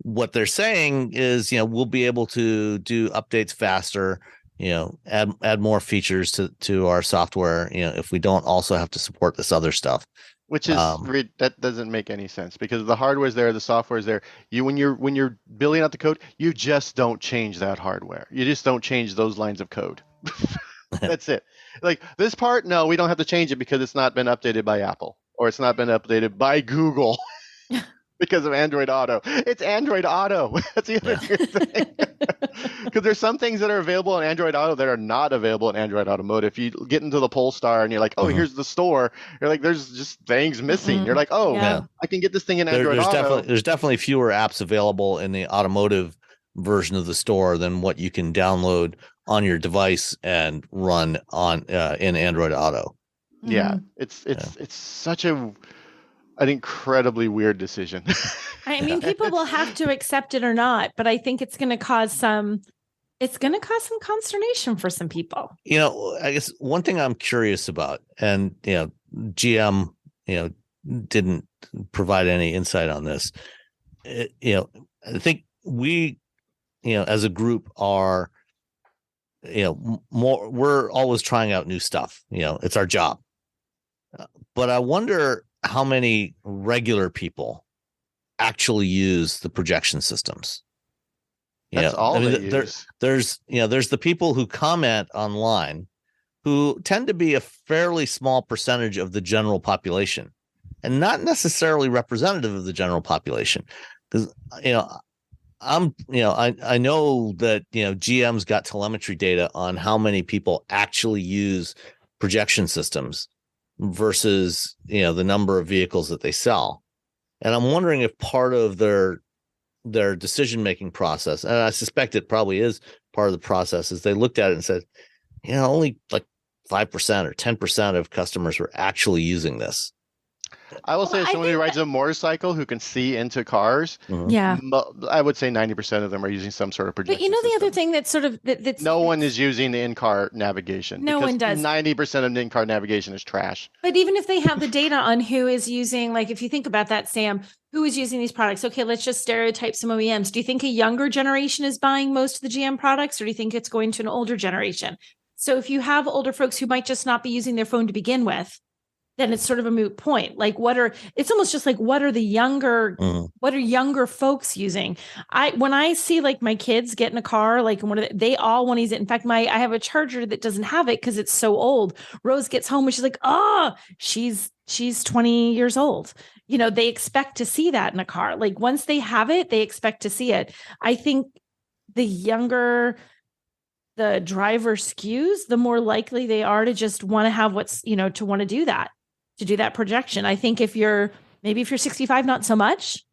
what they're saying is, we'll be able to do updates faster, add more features to our software, if we don't also have to support this other stuff. Which is that doesn't make any sense, because the hardware's there, the software's there. When you're building out the code, you just don't change that hardware. You just don't change those lines of code. That's it. Like this part, no, we don't have to change it because it's not been updated by Apple, or it's not been updated by Google because of Android Auto. It's Android Auto. That's the other thing. Because there's some things that are available in Android Auto that are not available in Android Automotive. You get into the Polestar and you're like, oh, here's the store. You're like, there's just things missing. You're like, oh, I can get this thing in Android Auto. There's definitely fewer apps available in the automotive version of the store than what you can download on your device and run on in Android Auto. Yeah, it's such an incredibly weird decision. I mean, people will have to accept it or not, but I think it's going to cause some consternation for some people. I guess one thing I'm curious about, and GM, didn't provide any insight on this. I think we, as a group are, we're always trying out new stuff. It's our job. But I wonder how many regular people actually use the projection systems. That's all they use. There's the people who comment online, who tend to be a fairly small percentage of the general population, and not necessarily representative of the general population. Because I know that GM's got telemetry data on how many people actually use projection systems versus the number of vehicles that they sell. And I'm wondering if part of their their decision-making process, and I suspect it probably is part of the process, is they looked at it and said, only like 5% or 10% of customers were actually using this. I will say, as someone who rides a motorcycle who can see into cars, yeah, I would say 90% of them are using some sort of projection. But the other thing that's sort of that's no one is using the in-car navigation. No one does. 90% of the in-car navigation is trash. But even if they have the data on who is using, like if you think about that, Sam, who is using these products? Okay, let's just stereotype some OEMs. Do you think a younger generation is buying most of the GM products, or do you think it's going to an older generation? So if you have older folks who might just not be using their phone to begin with, then it's sort of a moot point. Like it's almost just like, what are younger folks using? When I see like my kids get in a car, like they all want to use it. In fact, I have a Charger that doesn't have it because it's so old. Rose gets home and she's like, she's 20 years old. They expect to see that in a car. Like once they have it, they expect to see it. I think the younger the driver skews, the more likely they are to just want to have to want to do that projection. I think if you're 65, not so much,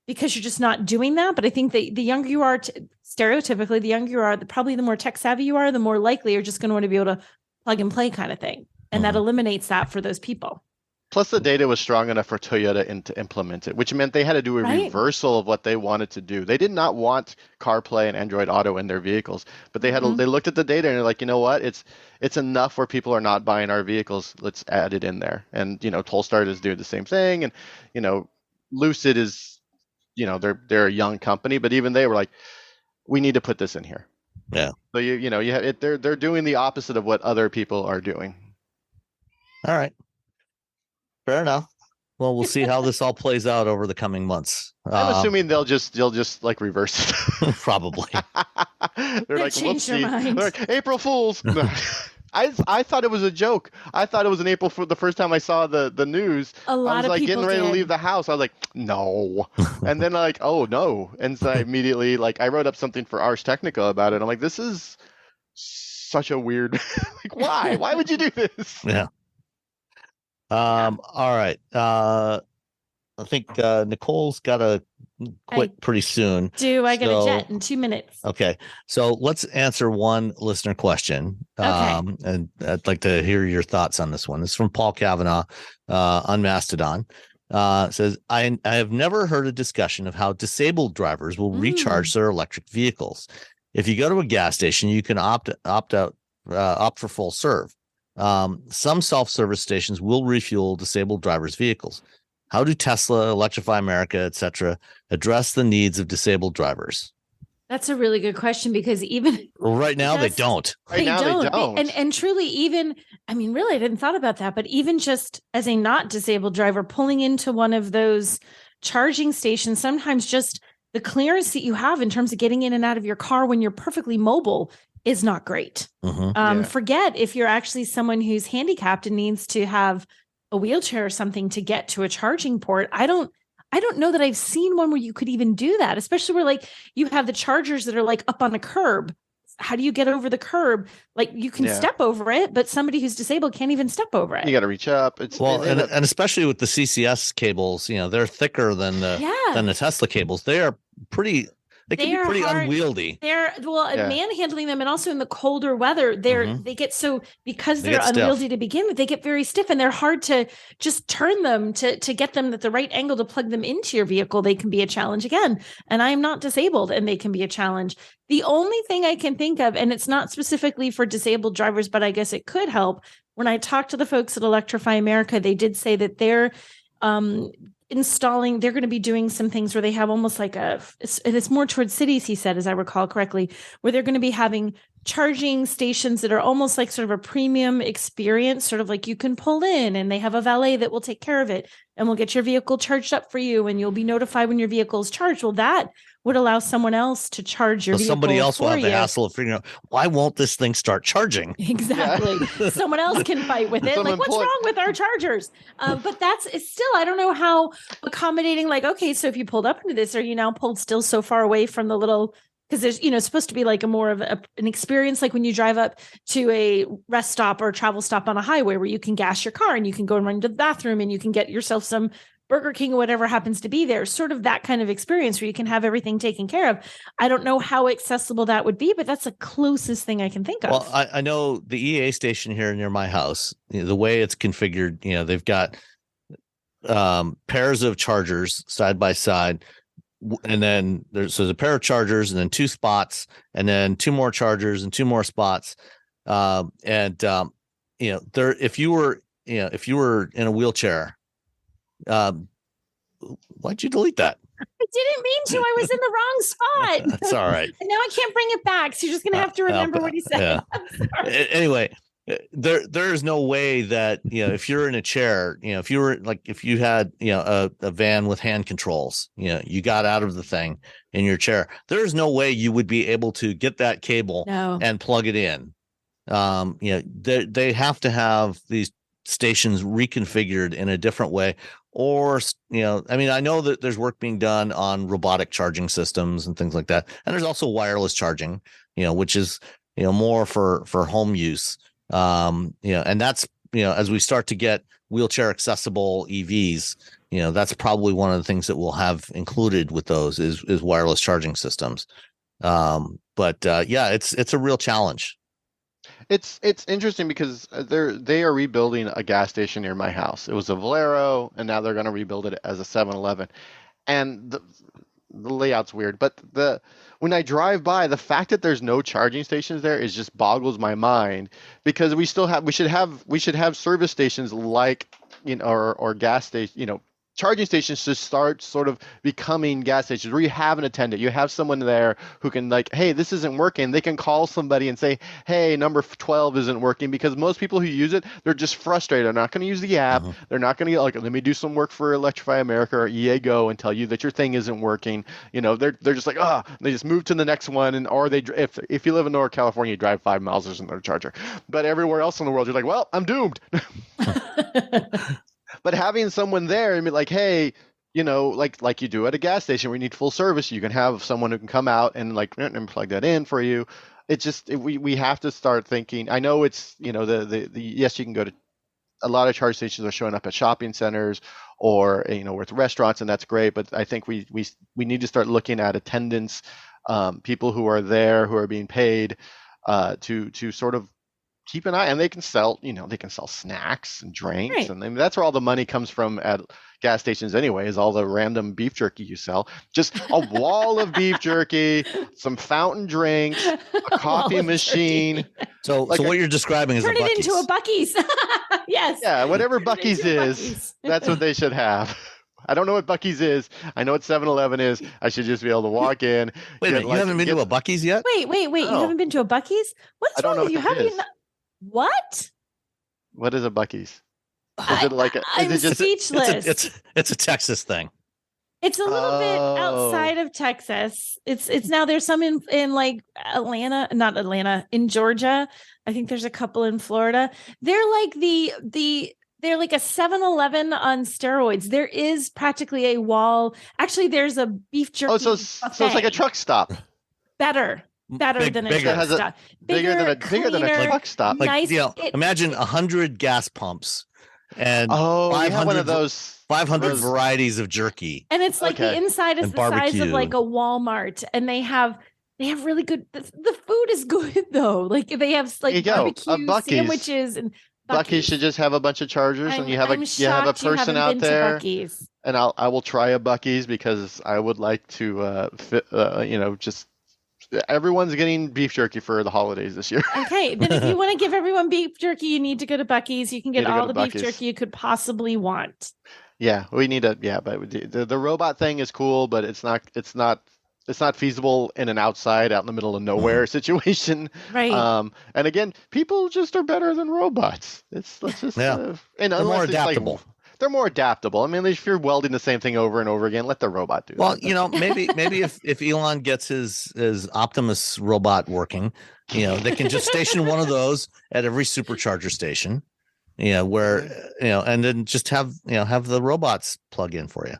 because you're just not doing that. But I think the younger you are, stereotypically, the younger you are, probably the more tech savvy you are, the more likely you're just going to want to be able to plug and play kind of thing. And that eliminates that for those people. Plus, the data was strong enough for Toyota to implement it, which meant they had to do a reversal of what they wanted to do. They did not want CarPlay and Android Auto in their vehicles, but they looked at the data and they're like, you know what? It's enough where people are not buying our vehicles. Let's add it in there. And Polestar is doing the same thing, and Lucid is, they're a young company, but even they were like, we need to put this in here. Yeah. So you have it. They're doing the opposite of what other people are doing. All right. Fair enough. Well, we'll see how this all plays out over the coming months. I'm assuming they'll just like reverse it. Probably. They're like, change their mind. They're like, April Fools. I thought it was a joke. I thought it was an April Fool the first time I saw the news. A lot I was of people getting ready did. to leave the house. I was like, no. And then like, oh no. And so I immediately I wrote up something for Ars Technica about it. I'm like, this is such a weird. Like, why? Why would you do this? Yeah. All right. I think Nicole's got to quit pretty soon. I get a jet in 2 minutes? Okay. So let's answer one listener question. And I'd like to hear your thoughts on this one. It's from Paul Kavanaugh on Mastodon. It says, I have never heard a discussion of how disabled drivers will recharge their electric vehicles. If you go to a gas station, you can opt for full serve. Some self-service stations will refuel disabled drivers' vehicles. How do Tesla, Electrify America, etc., address the needs of disabled drivers? That's a really good question, because even right now they don't. They don't. And truly, even really, I didn't thought about that, but even just as a not disabled driver pulling into one of those charging stations, sometimes just the clearance that you have in terms of getting in and out of your car when you're perfectly mobile is not great. Forget if you're actually someone who's handicapped and needs to have a wheelchair or something to get to a charging port. I don't know that I've seen one where you could even do that, especially where you have the chargers that are up on a curb. How do you get over the curb? You can step over it, but somebody who's disabled can't even step over it. You got to reach up. And especially with the CCS cables, they're thicker than the Tesla cables. They are pretty. They can be pretty unwieldy. Manhandling them, and also in the colder weather, they get so, because they're unwieldy to begin with, they get very stiff, and they're hard to just turn them to get them at the right angle to plug them into your vehicle. They can be a challenge again. And I am not disabled, and they can be a challenge. The only thing I can think of, and it's not specifically for disabled drivers, but I guess it could help. When I talked to the folks at Electrify America, they did say that they're they're going to be doing some things where they have almost it's more towards cities, he said, as I recall correctly, where they're going to be having charging stations that are almost like sort of a premium experience, sort of like you can pull in and they have a valet that will take care of it and will get your vehicle charged up for you, and you'll be notified when your vehicle is charged. Well, that would allow someone else to charge your vehicle. Somebody else will have the hassle of figuring out, why won't this thing start charging? Exactly. Yeah. Someone else can fight with it. What's wrong with our chargers? But it's still, I don't know how accommodating, okay, so if you pulled up into this, are you now pulled still so far away from the little, because there's, it's supposed to be a more of an experience, like when you drive up to a rest stop or a travel stop on a highway where you can gas your car and you can go and run to the bathroom and you can get yourself some Burger King or whatever happens to be there, sort of that kind of experience where you can have everything taken care of. I don't know how accessible that would be, but that's the closest thing I can think of. Well, I know the EA station here near my house, the way it's configured, they've got pairs of chargers side by side. And then there's a pair of chargers and then 2 spots and then 2 more chargers and 2 more spots. If you were in a wheelchair, why'd you delete that? I didn't mean to. I was in the wrong spot. That's all right. And now I can't bring it back. So you're just going to have to remember what he said. Yeah. Anyway, there is no way that, if you're in a chair, if you were if you had, a van with hand controls, you got out of the thing in your chair, there's no way you would be able to get that cable and plug it in. They have to have these stations reconfigured in a different way. Or, I know that there's work being done on robotic charging systems and things like that. And there's also wireless charging, which is, more for home use. And that's, as we start to get wheelchair accessible EVs, that's probably one of the things that we'll have included with those is wireless charging systems. It's a real challenge. It's interesting because they are rebuilding a gas station near my house. It was a Valero, and now they're going to rebuild it as a 7-Eleven. And the layout's weird, but when I drive by, the fact that there's no charging stations there is just boggles my mind, because we should have service stations like, or gas station, charging stations should start sort of becoming gas stations where you have an attendant, you have someone there who can hey, this isn't working. They can call somebody and say, hey, number 12 isn't working, because most people who use it, they're just frustrated. They're not going to use the app. They're not going to let me do some work for Electrify America or EA Go and tell you that your thing isn't working. They're just like, they just move to the next one. Or if you live in Northern California, you drive 5 miles, there's another charger. But everywhere else in the world, you're like, well, I'm doomed. But having someone there and be like, hey, like you do at a gas station where you need full service, you can have someone who can come out and and plug that in for you. It's just we have to start thinking. I know it's yes, you can go to a lot of charge stations are showing up at shopping centers or with restaurants, and that's great. But I think we need to start looking at attendants, people who are there who are being paid to sort of keep an eye, and they can sell snacks and drinks, right. And that's where all the money comes from at gas stations anyway, is all the random beef jerky you sell. Just a wall of beef jerky, some fountain drinks, a coffee machine. So what you're describing is turn it into a Buc-ee's. Yes. Yeah, whatever Buc-ee's is, that's what they should have. I don't know what Buc-ee's is. I know what 7-Eleven is. I should just be able to walk in. Wait a minute, you haven't been to a Buc-ee's yet? Wait. No. You haven't been to a Buc-ee's? What's wrong with you? How do you not? What? What is a Buc-ee's? Is it like I'm speechless. It's a Texas thing. It's a little bit outside of Texas. It's now there's some in like Atlanta, not Atlanta, in Georgia. I think there's a couple in Florida. They're like they're like a 7-Eleven on steroids. There is practically a wall. Actually, there's a beef jerky. So it's like a truck stop. Better than a truck stop. Bigger than a truck stop. Nice. Imagine 100 gas pumps and 500 one of those 500 varieties of jerky. And it's like the inside is the size of like a Walmart, and they have really good. The food is good though. Like they have like barbecue sandwiches and. Buc-ee's should just have a bunch of chargers, and you have a person out there. And I will try a Buc-ee's because I would like to just. Everyone's getting beef jerky for the holidays this year. Okay, then if you want to give everyone beef jerky, you need to go to Buc-ee's. You can get all the beef jerky you could possibly want. Yeah, we need but the robot thing is cool, but it's not feasible in an out in the middle of nowhere situation. Right. And again, people just are better than robots. They're more adaptable. They're more adaptable. I mean, if you're welding the same thing over and over again, let the robot do it. Well, maybe if Elon gets his Optimus robot working, they can just station one of those at every supercharger station, where, and then just have the robots plug in for you.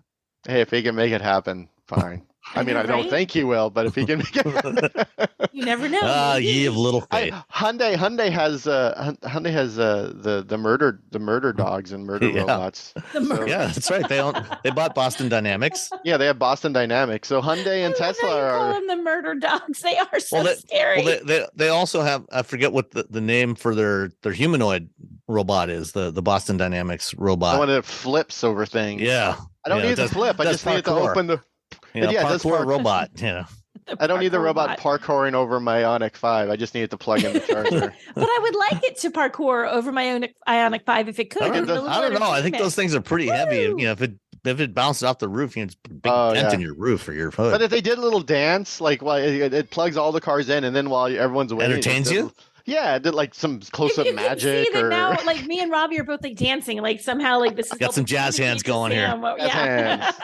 Hey, if he can make it happen, fine. I mean, I don't think he will, but if he can make it, you never know. Ye of little faith. Hyundai has the murder dogs and murder robots. Yeah, that's right. They bought Boston Dynamics. Yeah, they have Boston Dynamics. So Hyundai and Tesla are calling them murder dogs. They are so scary. Well, they also have, I forget what the name for their humanoid robot is. The Boston Dynamics robot. The one that flips over things. Yeah. I don't need the flip. I just need it to open the. Parkour robot. Yeah. I don't need the robot parkouring over my Ioniq 5. I just need it to plug in the charger. But I would like it to parkour over my Ioniq 5 if it could. I don't know. I think those things are pretty heavy. You know, if it bounces off the roof, it's a big dent in your roof or your hood. But if they did a little dance, like while it plugs all the cars in, and then while everyone's waiting, entertains you. Yeah, did like some close-up magic. See that now, like me and Robbie are both like dancing, like somehow like this is got some jazz hands going here. Hands.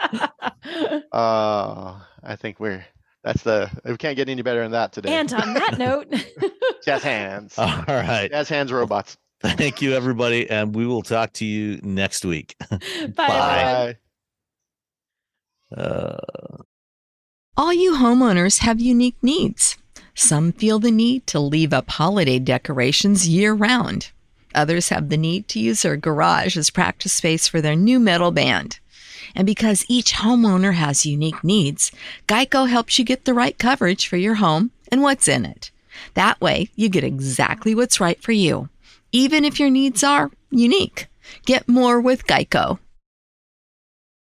I think we can't get any better than that today. And on that note, jazz hands. All right, jazz hands robots. Thank you, everybody, and we will talk to you next week. Bye. All you homeowners have unique needs. Some feel the need to leave up holiday decorations year-round. Others have the need to use their garage as practice space for their new metal band. And because each homeowner has unique needs, Geico helps you get the right coverage for your home and what's in it. That way, you get exactly what's right for you, even if your needs are unique. Get more with Geico.